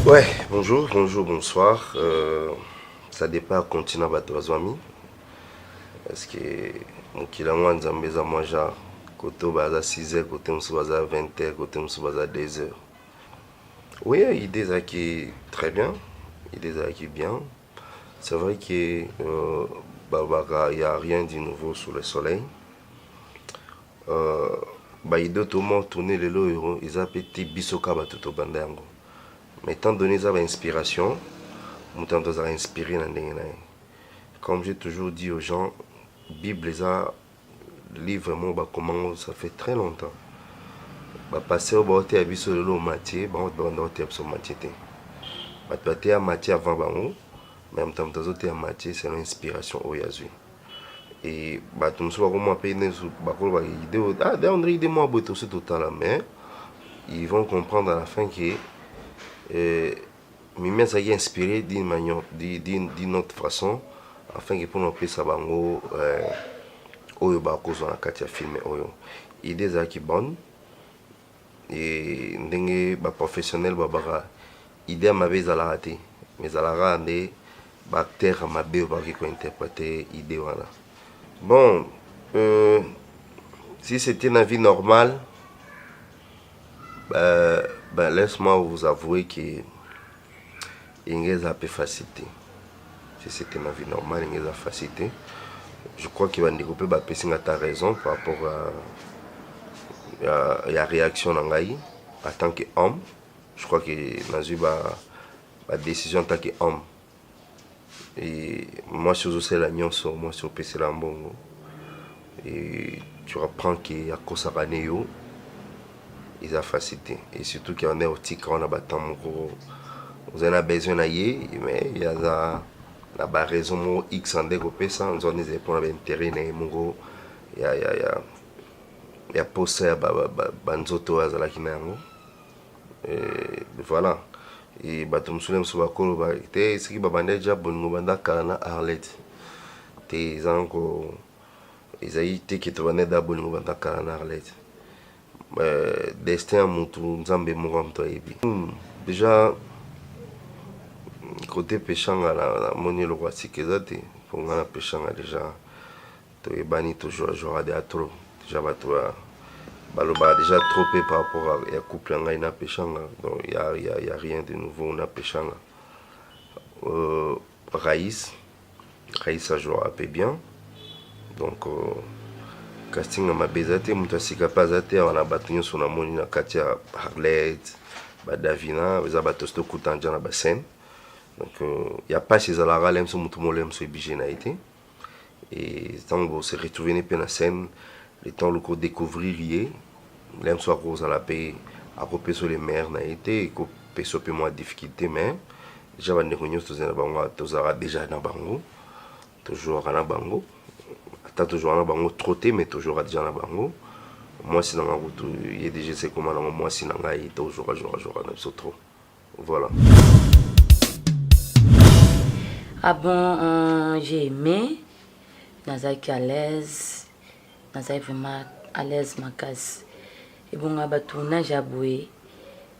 Ouais, bonjour, bonsoir. Ça dépend à continuer à battre les amis. Parce que mon kilango nzambeza moi genre côté baza 6h, côté mso baza 20h, côté mso baza 2h. Oui, idée ça qui est très bien. Idée ça qui est bien. C'est vrai que il n'y a rien de nouveau sous le soleil. Idée tout le monde tourner le lot, ils ont pété bisoka batuto bandango. Mais étant donné ça inspiration, nous tentons à inspirer dans les. Comme j'ai toujours dit aux gens, Bible ça livre vraiment comment ça fait très longtemps. Passer au bord de sur le lot Matthieu, on doit sur Matthieu. Matthieu à Matthieu avant bango, mais en même temps d'autres à Matthieu c'est l'inspiration au Yazui. Et tout le monde comment payer sur bakolo idée on dit moi boto ce total mais ils vont comprendre à la fin que mais ça est inspiré d'une manière d'une autre façon afin que pour nous payer ça bango oyo ba cause na kati ya film oyo idée za ki bonne et ndenge ba professionnel ba bara idée mabe za la raté mais za la rande ba acteur mabe ba qui interpréter idée voilà bon si c'était une vie normale laisse-moi vous avouer que il y a un peu facilité. Si c'était ma vie normale, il y a une facilité. Je crois qu'il va développer ta raison par rapport à la réaction en tant qu'homme. Je crois que dans une décision en tant qu'homme. Et moi, je suis aussi l'agneau, moi, je suis PC Lambongo. Et tu reprends qu'il y a cosa Néo. Ils ont facilité. Et surtout qu'il y en a aussi quand on a battu vous en avez besoin d'ailleurs, mais il y a la raison X en découpé ça, on a des points d'intérêt, il y a posé à Banzoto à Zalakinango. Voilà. Et Batum Soulem Soubakolo, c'est ce qui va déjà bon, Banda Kalana Arlet. Ils ont été qui te venaient d'abonner Banda Kalana Arlet. Destin Moutou Nzambe Mouram Toyebi. Déjà, côté péchanga, la monnaie le roi Sikezate, pour nga péchanga déjà, Toyebani toujours jouera de trop. Déjà, baloba déjà trop par rapport à la couple en péchanga, donc il y a rien de nouveau on a péchanga. Raïs ça jouera un peu bien, donc. Casting ma bezate mutu asikapa te on a battu sur la moni na katia Harlette Davina za batosto kutanja na basen donc il y a pas ces alara lem so mutu molem so obligé na été et tant on se retrouver ne na scène le temps le découvrir lié lem so rose à la paix à repérer sur les mers na été ko peso peu moins difficulté mais déjà ba nekonyo to zena bango to zara déjà na bango toujours na bango t'as toujours un bango trotté mais toujours déjà un bango moi si dans ma route il y a déjà c'est comment moi si dans la il toujours trop voilà. Ah bon j'ai aimé nazaki à l'aise nazaki vraiment à l'aise ma casse et bon à tournage à boué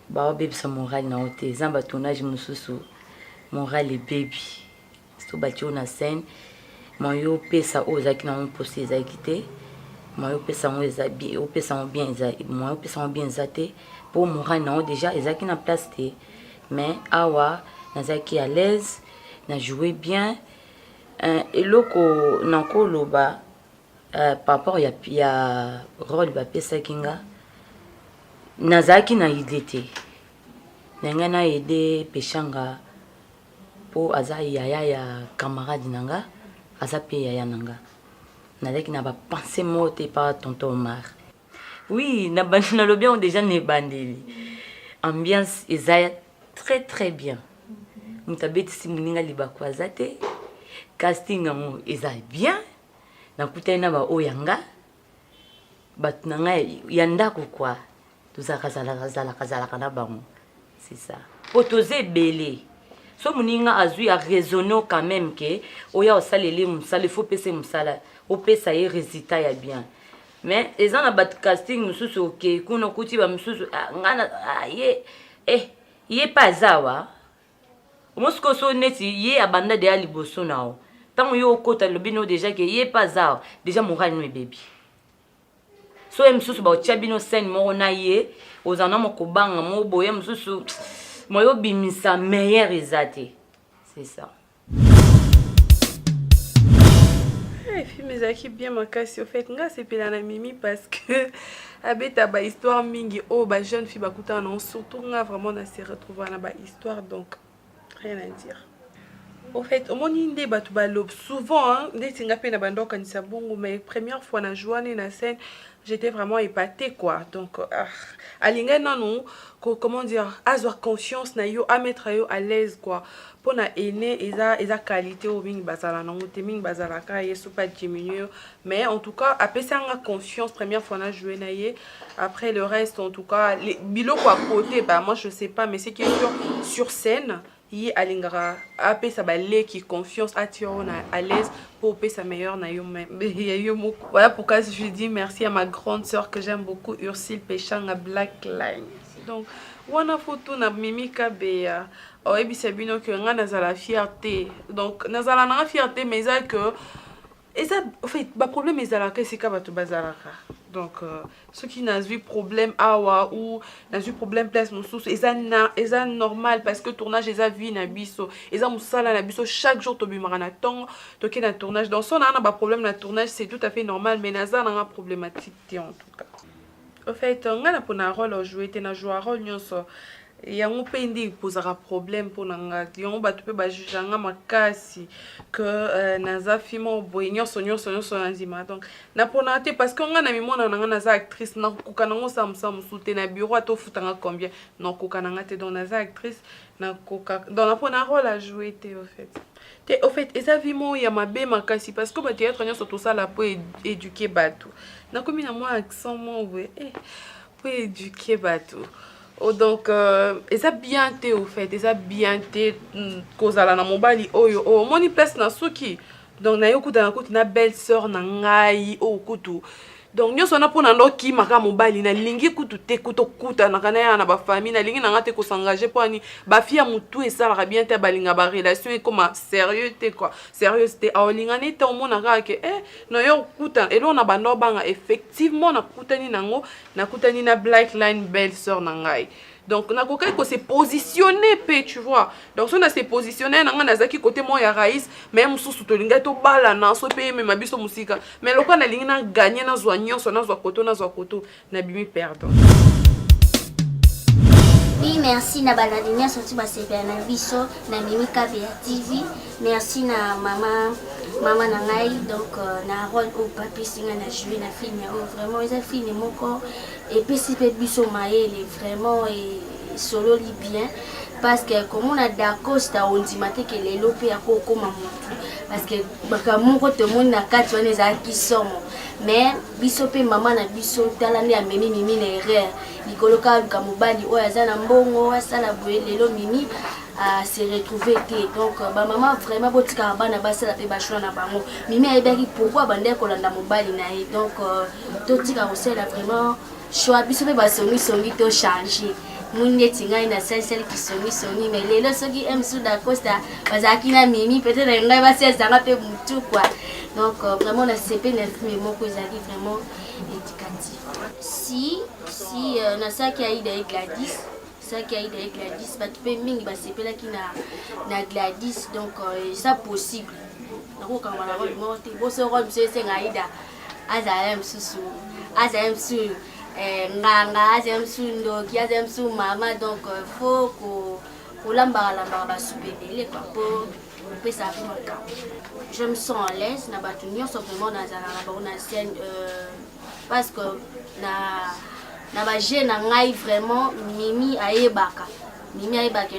ba bébé moral na hôtel zamba tournage mususu moral et baby c'est bâti na scène moi yo pesa ozaki na poster ezaki te moi yo pesa ngo ezabi yo pesa bien ezaki moi yo pesa bien ezate pour moral na déjà ezaki na place te mais awa nazaki à l'aise na jouer bien et loko nako loba par rapport ya rôle ba pesa kinga nazaki na idée te nanga na aider peshanga po aza yaya ya camarade nanga aza pe yaya nanga nazalaki na bapense moko te pa tonton Omar. Oui, na bien déjà ne bandeli ambiance eza très très bien. Mutabeti muninga libako aza te casting yango eza bien nakutani na ba oyanga batu nanga ya ndako kwa tozalaka na bango. C'est ça. Po toze ebele so muninga azwi a raisonner quand même que oya osaleli musala il faut pesa musala opesa ye résultat ya bien. Mais eza na bat casting mususu ok kuna kuti ba mususu ngana ye pas zawa mosko so neti ye abanda de aliboso nao tango yo kota lobino déjà que ye pas zawa déjà morale no baby so mususu ba otia bino scène mo na ye ozana mo kobanga mo boye mususu moyo bimisa meilleur ezate. C'est ça. Film ezaki bien makasi au fait nga sepela na mimi parce que abeta ba histoire mingi oh ba jeune fille bakuta non surtout nga vraiment na se retrouver na ba histoire donc rien à dire. Au fait au moni nde batu ba lob souvent ndeti nga pe na bando kanisa bongo mais première fois na journée na scène j'étais vraiment épatée quoi donc alinga non comment dire avoir confiance na yo à mettre yo à l'aise quoi pour na aîné eza qualité au ming bazala na ngote ming bazala ka yesu pas diminuer mais en tout cas après ça nga confiance première fois na jouer na ye après le reste en tout cas les biloko à côté bah moi je sais pas mais c'est qui est sur scène yi alingara après ça ba qui confiance attire on à l'aise pour payer sa meilleure na yo même voilà pourquoi je dis merci à ma grande sœur que j'aime beaucoup Ursule Péchanga Black Line donc wana photo na mimika beya o ebisa bino que nga nazala fierté donc nazala na fierté mais ça que et ça en fait ba problème ezala que c'est ka bato bazalaka donc ceux qui n'ont vu problème awa ou n'ont vu problème place mususu eza normal parce que tournage eza vie na biso eza musala na biso chaque jour to bimara na temps to ke na tournage donc son na ba problème na tournage c'est tout à fait normal mais naza na problématique en tout cas au fait nga na pona rôle jouer te na jouer rôle nyonso yango pe ndi posera problème pour nanga yango batu pe ba jujanga makasi que naza fimo boy nyonso nzima donc na pona te parce que nga na mimona nanga naza actrice na kuka nango samsa musute na bureau ato futanga combien non kuka nanga te donc naza actrice na kuka dans la pona rôle à jouer te au fait eza vimo ya mabe makasi parce que ba théâtre nyonso to sala po éduquer batu na komi na moi accent mo we po éduquer batu. Oh, donc eza bien te au fait eza bien te kozala na mobali oyo oh moni place na suki donc na yo kuta na kuti na belle sœur na ngai o kutu donc nyonso na pona ndoki maka mobali na lingi kutu te kuto kuta na kana ya na ba famille na lingi na ngate ko s'engager pour ani ba fia mutu et ça la bien te balinga ba relation et comme sérieux te quoi sérieuxité a olinga ne te omona ka ke no yo kuta et là on a bando banga effectivement na kutani nango na kutani na Black Line belle sœur na ngai. Donc na kokai ko se positionner pe tu vois donc so na se positionner na ngana zaki côté mo ya raïs même sous to linga to bala na so pe me mabiso musika mais lokwa na lingi na gagner na zwa nyonso na zwa koto na bimi perdre. Oui, merci na baladina sorti ba CPA na biso na Mimika Bea TV. Merci na mama na ngai donc na rôle au papi singa na jouer na film ya vraiment eza film moko et puis si pe biso maele vraiment et solo li bien parce que comme on a d'Acosta on dit maté que les lopé ya ko koma mutu parce que baka moko te monde na kati wana za ki somo mais biso pe mama na biso tala ndi amemi mimi na erreur likoloka luka mobali oyo aza na mbongo asala boye lelo mimi à se retrouver donc ba maman vraiment botika bana basala pe bashona na bango mimi ayebaki pourquoi bande kolanda mobali na ye donc totika osela vraiment choix biso pe basongi to changer munye tinga ina sel qui songi mais lelo soki M Souda Costa bazaki na mimi peut-être ngai ba sel zanga pe mutu quoi donc vraiment na CP na film moko ezali vraiment éducatif si na saki aida et Gladys ça qui a été avec Gladys bah tu peux mingi bah c'est là qui na Gladys donc ça possible donc quand on va rôle monter bon ce rôle c'est ngaida azam susu nganga azam sundo qui azam su mama donc faut Je me sens à l'aise na batu nyonso vraiment na scène parce que na ba jeune na ngai vraiment mimi ayebaka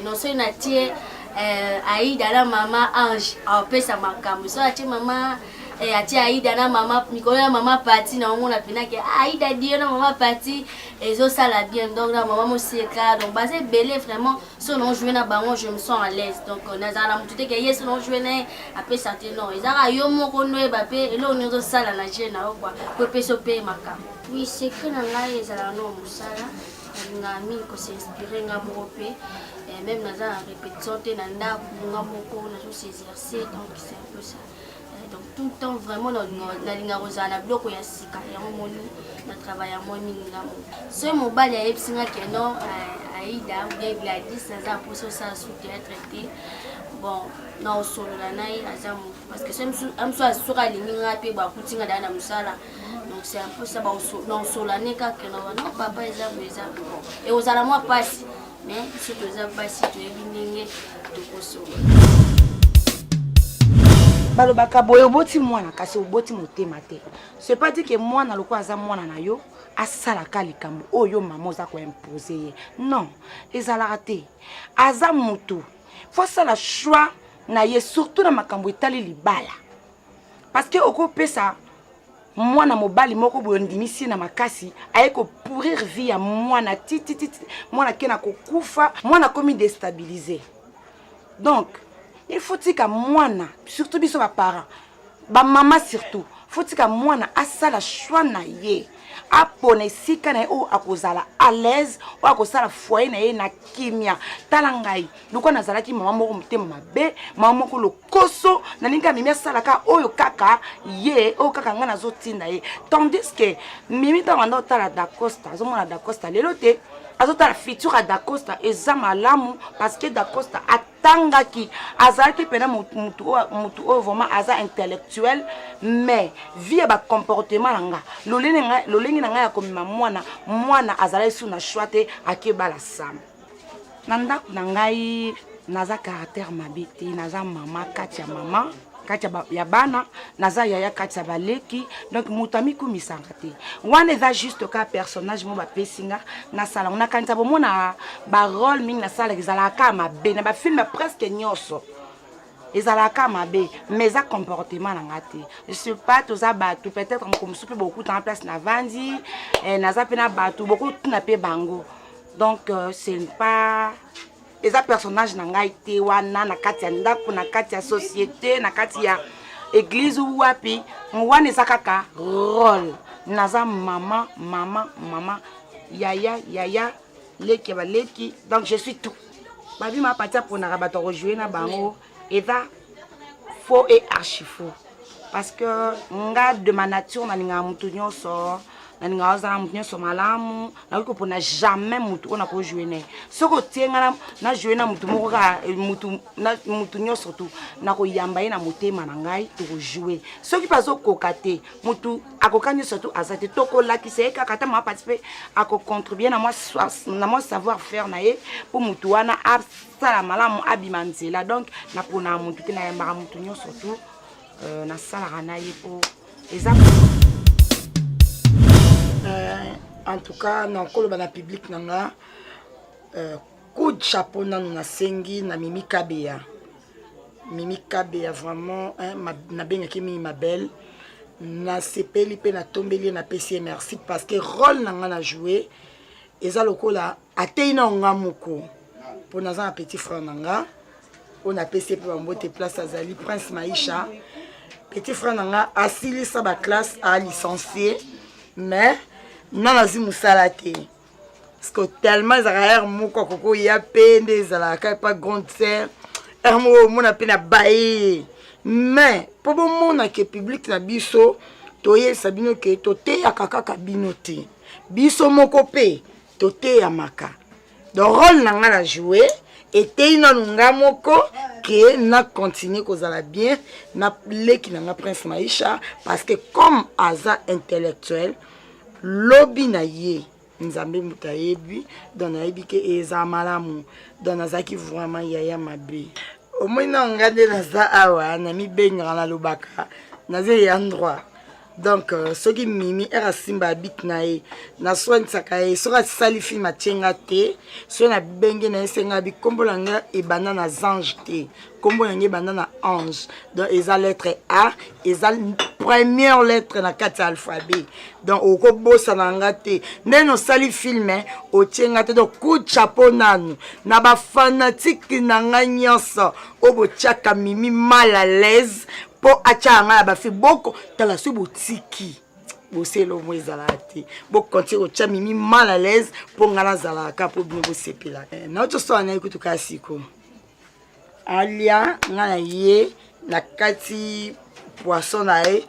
non so na tie Aïda na mama Ange apesa makambo so atie mama atie Aïda na mama mikolo ya mama parti na omona penaki Aïda dio na mama parti ezo sala bien donc na mama moseka donc basé belé vraiment so non jouer na bango je me sens à l'aise donc nazala mutute ke yes non jouer na apesa te non ezaka yo moko no eba pe elo nyozo sala na je na quoi ko peso pe makambo oui c'est que na ngai ezala no musala na mine ko s'inspirer nga moko et même dans la répétition te na ndako nga moko na so s'exercer donc c'est un peu ça donc tout le temps vraiment na linga rozana bloko ya sika ya moni na travail ya moi mingi nga mo so mobali ya epsinga ke non Aïda ou bien Gladys ça pour ça sous traité bon na solo la nai azamu parce que c'est am so asura linga pe ba kutinga dana musala donc c'est un peu ça ba non solo neka ke non papa ezabu bon et aux ala moi passe mais si tu as pas si tu es venu tu peux balobaka boye oboti mwana kasi oboti motema te c'est pas dire que mwana loko aza mwana na yo asalaka likambo oyo mama oza ko imposer ye non ezalaka te aza mutu faut ça la choix na ye surtout na makambo etali libala parce que okopesa mwana mobali moko boyo ndimisi na makasi ayeko pourrir vie ya mwana titi mwana kena kokufa mwana komi déstabiliser donc il faut tika mwana surtout biso ba parents ba mama surtout faut tika mwana asala choix na ye apone sika na o akozala à l'aise o akozala foyer na ye na kimia talangai luko nazalaki mama moko mutema mabe mama moko lokoso na ninga mimi asalaka oyo kaka ye o kaka ngana zotinda ye tandis que mimi ta wanda otala da Costa azomona da Costa lelo te azotala future da Costa eza malamu parce que da Costa atangaki azalaki pena mutu o vraiment aza intellectuel mais via ba comportement nanga lolengi nanga ya komima mwana azalaki sous na choite akebala sam na ndako na ngai naza caractère mabete naza mama kati ya mama kati ya bana naza yaya kati ya baleki donc mutami kumisanga te wana eza juste ka personnage mo bapesinga na sala na kanisa bomona ba rôle mingi na sala ezalaka mabe na ba film presque nyonso ezalaka mabe mais za comportement na ngate je sais pas toza batu peut-être comme soupe beaucoup en place na vandi naza pe na batu beaucoup na pe bango donc c'est pas eza personnage na ngai te wana na kati ya ndako na kati ya société na kati ya église ou wapi wana eza kaka rôle naza mama yaya leki baleki donc je suis tout babi ma patia pour na bato rejouer na bango eza faux et archi faux parce que nga de ma nature na linga mutu nyonso na ninga ozala mutu nyonso malamu na ko pona jamais mutu ona ko jouer ne soko tienga na jouer na mutu moko ka mutu nyonso tu na ko yamba ye na motema na ngai to jouer soki pazo kokate mutu akokani surtout azate toko la ki se ka kata ma participer ako contribuer na moi savoir faire na ye pour mutu wana sala malamu abimanzela donc na pona mutu ki na yamba mutu nyonso tu na sala na ye pour exemple en tout cas na koloba na public nanga coup de chapeau na sengi na Mimi Kabeya vraiment na bengaki ma belle na sepeli pe na tombeli na pesi merci parce que rôle nanga na jouer eza lokola ateina nga moko pour na un petit frère nanga on a pesi pe mbote place azali Prince Maïcha petit frère nanga asili sa ba classe à licencié mais non nazi musala te parce que tellement zaire moko koko ya pende zala ka pas grande sœur ermo mona pena bae mais pour bon mona que public na biso toye sabino ke tote ya kaka kabino te biso moko pe tote ya maka donc rôle na nga jouer et na nunga moko que na continuer kozala bien na leki na Prince Maïcha parce que comme aza intellectuel lobby na ye nzambe mutayebi donc nayebi ke eza malamu donc nazaki vraiment yaya mabe omona ngande naza awa na mibengaka na lobaka naza ya droit donc soki mimi era simba habite na ye na soinisaka ye soki asali film atienga te so na benge na ye senga bikombo na nga ebanda na ange te kombo na nga ebanda na ange donc eza lettre A eza première lettre na kati ya alphabet donc okobosa na nga te ndenge osali film otienga te donc coup de chapeau nanu na bafanatike na nga nyonso oyo botiaka mimi mal à l'aise po achanga ya bafi boko tala so botiki boselo mo ezala te bo continue otia mimi mal à l'aise po ngana zala ka po bino bosepela na oto so na ikutu ka siko alia ngana ye na kati poisson na ye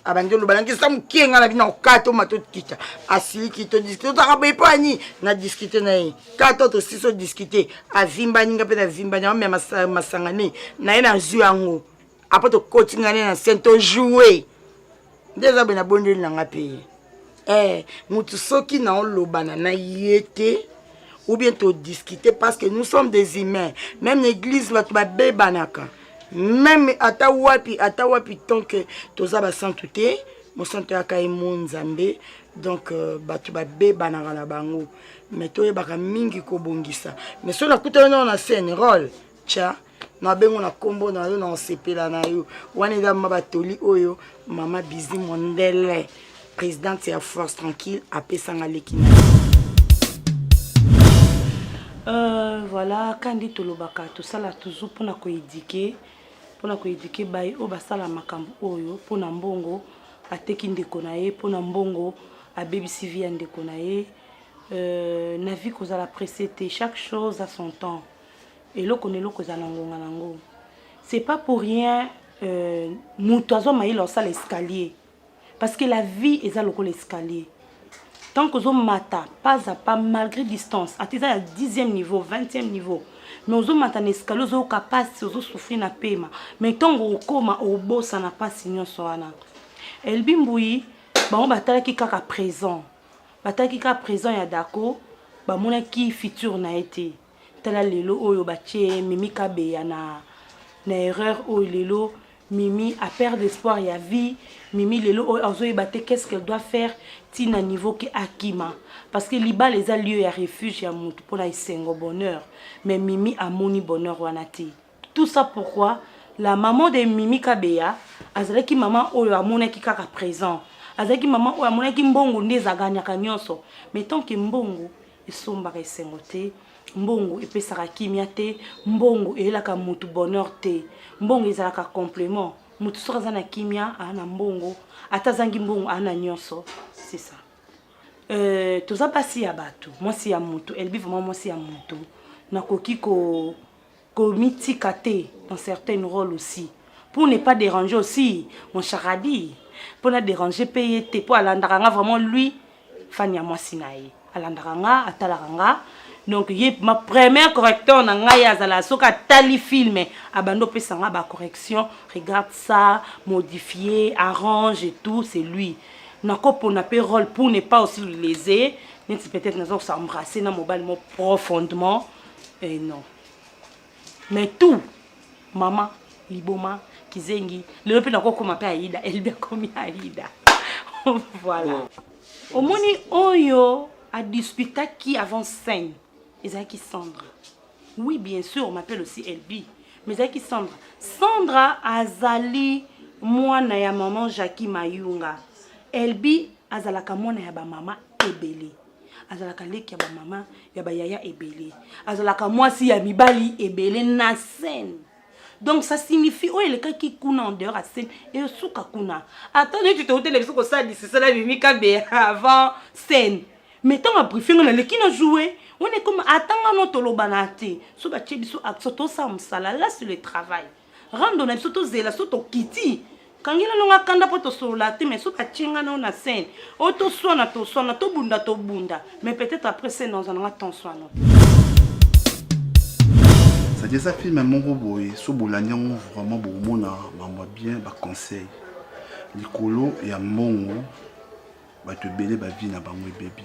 abandi lo balangi sa mukienga na bina okato mato kita asiki to discuter to akabe pani na discuter na ye kato to siso discuter avimba ninga pe na vimba na me masangane na ye na zu yango après to continuer na sento jouer déjà ben abondeli na ngape mutu soki na olobana na yete ou bien to discuter parce que nous sommes des humains même l'église va to ba bebanaka même ata wapi tant que toza ba santé mo santé akai monzambe donc batu ba bebanaka na bango mais to yebaka mingi ko bongisa mais so na kutana na scène rôle tcha na bengo na kombo na yo na osepela na yo wana eza mabatoli oyo mama Bizi Mondele présidente ya Force Tranquille apesanga lekina voilà kandi tolobaka tosala toujours pona ko éduquer bai o basala makambo oyo pona mbongo ateki ndeko na ye pona mbongo abebisi vie ya ndeko na ye na vie kozala précédé chaque chose à son temps. Et là, c'est pas pour rien nous ça l'escalier parce que la vie est à l'escalier tant que nous mata pas à pas malgré distance à 10e niveau 20e niveau mais nous mata l'escalier nous capable de souffrir na paiement mais tant que koma au boss ça n'a pas signé soana El Bimboui ba on batala ki kaka présent ya dako ba mona ki futur na été tala lelo oyo batie mimi kabeya na erreur oyo lelo mimi a perdre espoir ya vie mimi lelo oyo azoye baté qu'est-ce qu'elle doit faire tina niveau ki akima parce que liba les a lieu ya refuge ya mutu pona isengo bonheur mais mimi amoni bonheur wana te tout ça pourquoi la maman de mimi kabeya azalaki maman oyo amonaki kaka présent azalaki maman oyo amonaki mbongo ndeza ganyaka nyonso mais tant que mbongo esombaka esengo te mbongo epesaka kimia te mbongo elaka mutu bonheur te mbongo ezalaka complément mutu soka aza na kimia ana mbongo atazangi mbongo ana nyonso c'est ça toza pasi ya bato mwasi ya mutu elbi vraiment mwasi ya mutu nakoki ko mitika te dans certains rôles aussi pour ne pas déranger aussi mon charadi pour ne déranger payer te pour alandaka vraiment lui fanya mwasi na ye alandaka nga atalaka nga. Donc ma première correcteur na ngai azala soka tali film abando pesanga ba correction regarde ça modifier arrange et tout c'est lui na kopo na pe rôle pour ne pas aussi le léser peut-être nous allons s'embrasser na mobile profondément et non mais tout maman liboma kizengi le pe na ko koma pe Aïda elle bien comme Aïda voilà au moni oyo a disputé qui avant scène Ezaki Sandra. Oui, bien sûr, on m'appelle aussi Elbi. Mais Ezaki Sandra. Sandra azali mwana ya maman Jackie Mayunga. Elbi azalaka mwana ya ba mama ebele. Azalaka leki ya ba mama ya ba yaya ebele. Azalaka mwasi ya mibali ebele na scène. Donc ça signifie oh il est qui kuna en dehors à scène et suka kuna. Attendez tu te hôtel les suko ça dit c'est ça la mimika be avant scène. Mais tant à briefing on a les qui n'a joué. On est comme attends notre lobanate. So ba chebiso aksoto samsala là sur le travail. Rando na soto zela soto kiti. Quand il a longa kanda poto solate mais so ba chinga na na scène. Oto sona to bunda. Mais peut-être après scène dans un attention non. Ça dit ça film mon boy so bolanya vraiment bon na mama bien ba conseil. Likolo ya mbongo ba te belé ba vie na bango bébé.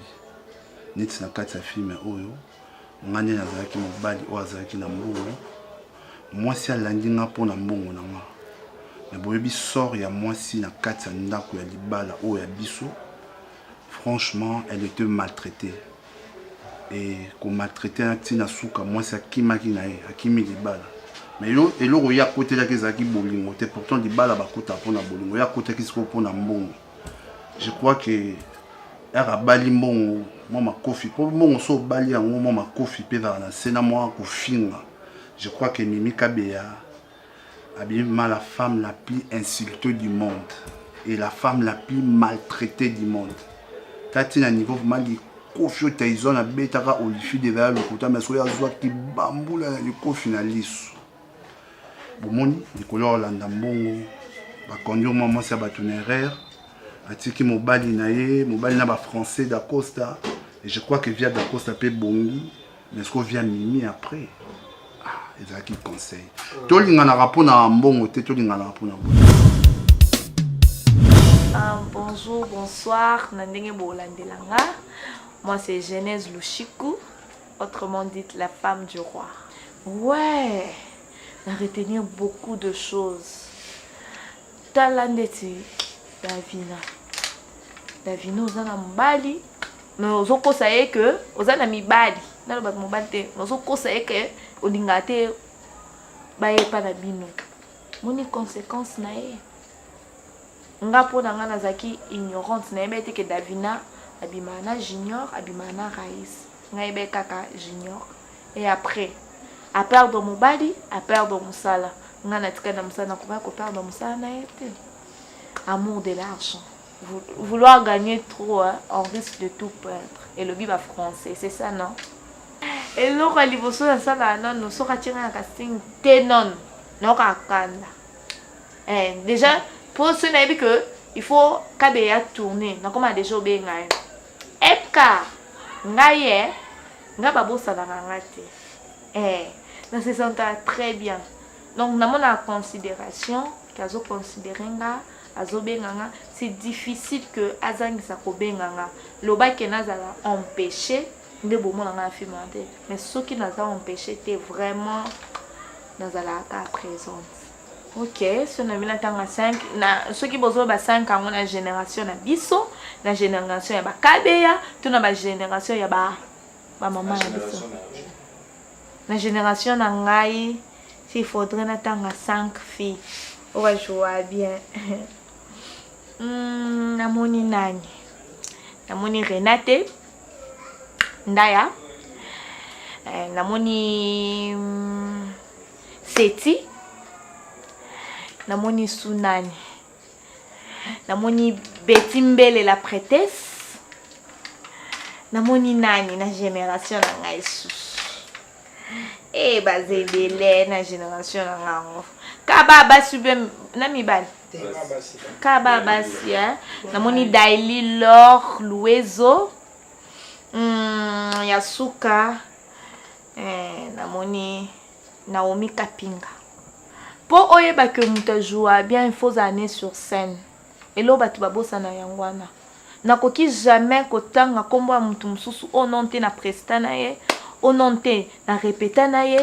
neti na kati ya filme oyo nga nde nazalaki mobali oyo azalaki na mbongo mwasi alandi nga mpo na mbongo na nga me boyebi sort ya mwasi na kati ya ndako ya libala oyo ya biso franchement elle était maltraitée et komaltraite ntina suka mwasi akimaki na ye akimi libala mais eloko ye akotelaki ezalaki bolingo te pourtant libala bakota mpona bolingo ye akotaki sikoyo mpona mbongo je crois que ere abali mbongo mwa makofi mpo mbongo so obali yango mwa makofi mpe ezala na se na mwa kofinga je crois que Mimi Kabeya abima la femme la plus insultée du monde et la femme la plus maltraitée du monde tati na niveau vraiment likofi oyo taizo na betaka olifi devaya lokuta mais soki azwaki bambula na likofi na liso bomoni likolo olanda mbongo bakondi omwa mwasi ya bato na erreur atiki mobali na ye mobali na bafrançais d'Acosta et je crois que via d'Acosta mpe bongi mais ce qu'on vient Mimi après ezalaki conseil tolinganaka mpona mbongo te tolinganaka mpona bongo. Bonjour, bonsoir, Nandenge Bolandelanga. Moi c'est Genèse Lushiku, autrement dit la femme du roi. Ouais, on a retenir beaucoup de choses. Talandeti, Davina. Davina, on a mbali. Mais on a conseillé que, on a mis bali. On a mbali. On a conseillé que, on a dit, baye pas d'abino. Moni conséquence nae. Nga po nanga nazaki ignorante na yebete ke Davina abimana junior abimana Raïs nga yebe kaka junior et après à perdre mon bali à perdre mon sala nga natika na musala na ko perdre mon sala na yete amour de l'argent vouloir gagner trop hein, on risque de tout perdre et le biba français c'est ça non et le roi liboso na sala non no soka tinga na casting tenon no kakanda déjà pour ce n'est que il faut Kabeya tourner na comme déjà benga epka ngaye nga babosa na ngate na se sent très bien donc na mona considération kazo considérer nga azo benga c'est difficile que azangisa ko benga loba ke nazala empêcher nde bomona nga filmante mais ce qui n'a pas empêché était vraiment nazala ka présente. Ok, si on a mis la tanga 5, ceux qui besoin de 5 ans, on a génération na biso, la génération ya ba Kabeya, tout na ba génération ya ba maman ya biso. La génération na ngai, s'il faudrait na tanga 5 filles, on va jouer bien. Namoni nani? Namoni Renate, Ndaya, namoni Seti. Namoni Sunani, namoni Betty Mbele la prêtresse, namoni nani na génération na ngai sous. Eh bazebele na génération na ngango. Kaba basi be na mibali. Kaba basi hein. Namoni Daily Lor Luezo. Yasuka. Namoni Naomi Kapinga. Pour oyeba que muta joua bien il faut aller sur scène et là batu babosa na yangwana nakoki jamais kotanga kombo ya mutu mususu ononte na presta na ye ononte na répéta na ye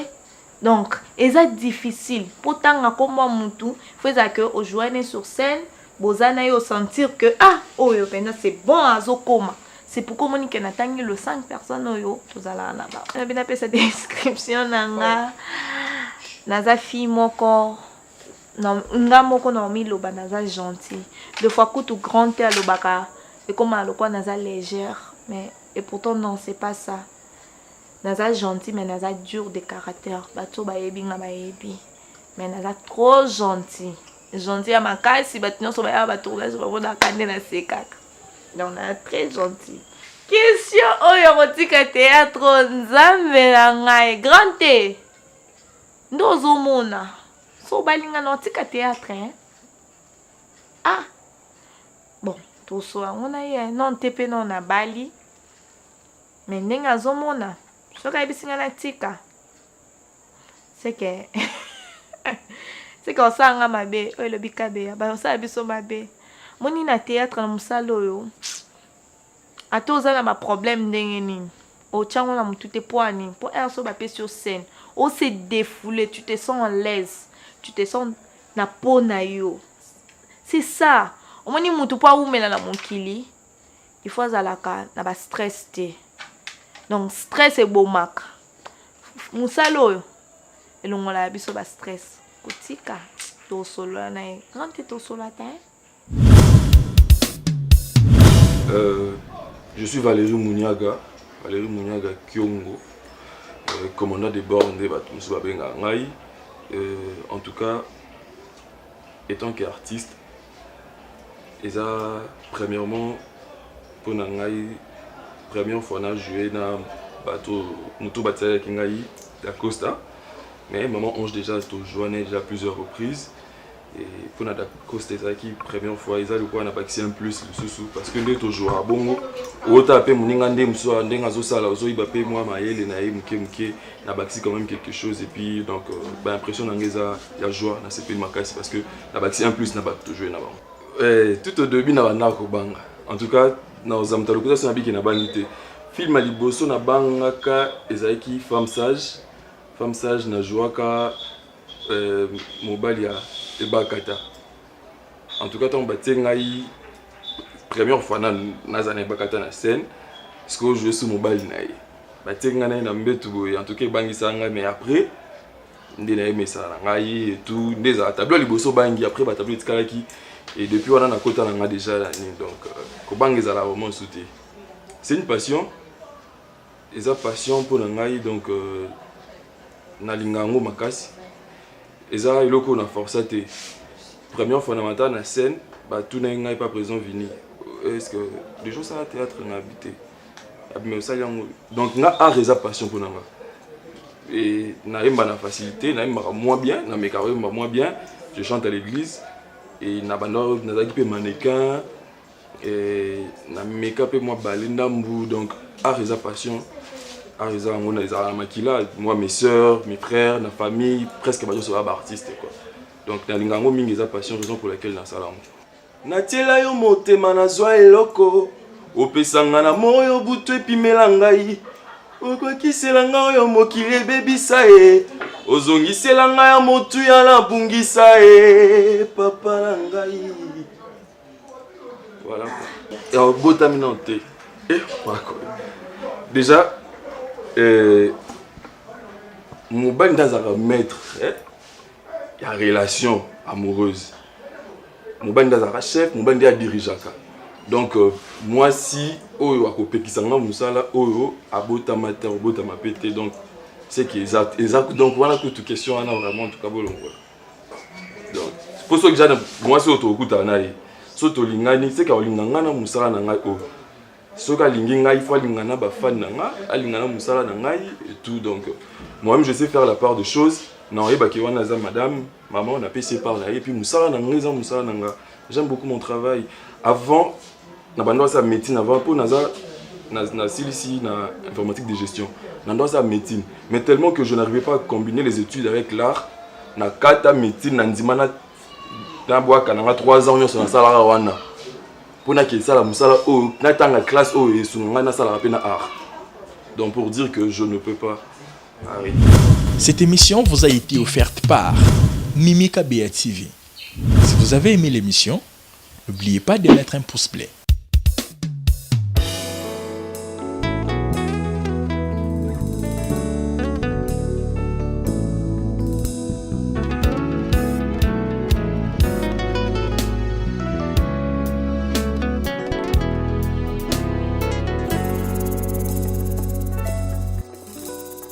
donc eza difficile pour tanga kombo mutu faut que ojoine sur scène bozana yo sentir que ah oyo pena c'est bon azokoma c'est pourquoi monique natangi le 5 personnes oyo tozala na ba na bina pesa description nanga naza fille moko nga moko na mi loba naza gentil des fois kutu grand terre lobaka et comme aloko naza légère mais et pourtant non c'est pas ça naza gentil mais naza dur de caractère bato bayebi nga bayebi mais naza trop gentil à makasi bato nyonso baya batournage babona kande na sekaka donc naza très gentil question oyo kotika théâtre nzambe na ngai grand te Ndozo mona. So balinga na tika théâtre hein. Ah. Bon, tout ça on a eu non tepe non na bali. Mais ndenga zo mona. So ka bisinga na tika. C'est que c'est que ça nga mabe, o le bikabe ya ba ça biso mabe. Moni na théâtre na musalo yo. ata oza na baproblème ndenge nini otiango na motu te po ani po so bapesi yo scène se défouler, tu te sens en l'aise, tu te sens na po na yo. C'est ça. Omoni mutu po aumela na mokili il faut azalaka na ba stress te. Donc stress e bomaka musala oyo elongola biso ba stress kotika to solo na quand tu to solo ta. Je suis Valérie Mouniaga Kiongo, commandant de bord de Batumsu Babenga Ngai. En tout cas, étant qu'artiste, et ça, premièrement, pour Ngai, première fois, on a joué dans bateau Moutou Batsaya Kingai, la Costa. Mais maman Ange déjà joué déjà plusieurs reprises. Et pour la Costa, c'est qui première fois, ils ont le quoi, on a baxé un plus le sous parce que nous toujours à bon. Au tapé mon ingandé m'so andé ngazo sala ozo ibapé moi maël na muke na baxé quand même quelque chose et puis donc bah impression d'angeza y a joie na CP Makasi parce que na baxé un plus na ba toujours na ba. Tout au début na banda ko banga. En tout cas na ozamta lokuta so na biki na banité. Film à liboso na banga ka ezaki femme sage na joie ka mobile ya ebakata. En tout cas ton baté ngai première fois naza na bakata na scène parce que je suis mobile naï baté ngana na mbetu boy en tout cas bangisa nga mais après ndina aimé ça ngai et tout ndeza tableau liboso bangi après ba tableau tikalaki et depuis on a kota nga déjà là donc ko bangisa la vraiment souté. C'est une passion et ça passion pour ngai donc na lingango makasi et ça iloko na forçaté première fois na na scène ba tout na ngai pas présent vini. Est-ce que les gens ça théâtre n'a habité mais ça donc na a raison passion pour nanga et na imba na facilité na imba moins bien na meka moins bien je chante à l'église et na bando na zaki mannequin et na meka pe moi balinda mbu donc a raison passion a raison on a les makila moi mes sœurs mes frères na famille presque ba so artiste quoi donc na lingango mingi za passion raison pour laquelle na salam natiela yo motema nazwa eloko opesanga na moyo butu epimela ngai okwakisela ngai oyo mokili ebebisa ye ozongisela ngai ya motu ya nabungisa ye papa na ngai voilà quoi botami na te déjà mobali ndazaka maître ya relation amoureuse. Mon bande est chef, mon bande est dirigeant. Donc moi si oyo akopekisanga musala oyo abota mater abota mapete donc c'est qui exact donc voilà toute question on a vraiment en tout cas bolongo. Donc pour ça que j'ai moi c'est autokuta na ye. Soto lingani c'est ka linganga na musala na ngai o. Soka lingi ngai faut lingana ba fan na nga, alingana musala na ngai et tout donc moi-même je sais faire la part de choses. Non, madame, maman, on a payé ses parts. Et puis, j'aime beaucoup mon travail. Avant, on a sa médecine. Avant, on a informatique de gestion. On a sa médecine. Mais tellement que je n'arrivais pas à combiner les études avec l'art, on a 4 médecine, on a 3 ans, on a sa salaire. Pour que ça, on a la classe, on a sa art. Donc, pour dire que je ne peux pas arrêter. Cette émission vous a été offerte par Mimi Kabea TV. Si vous avez aimé l'émission, n'oubliez pas de mettre un pouce bleu.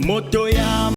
Moto ya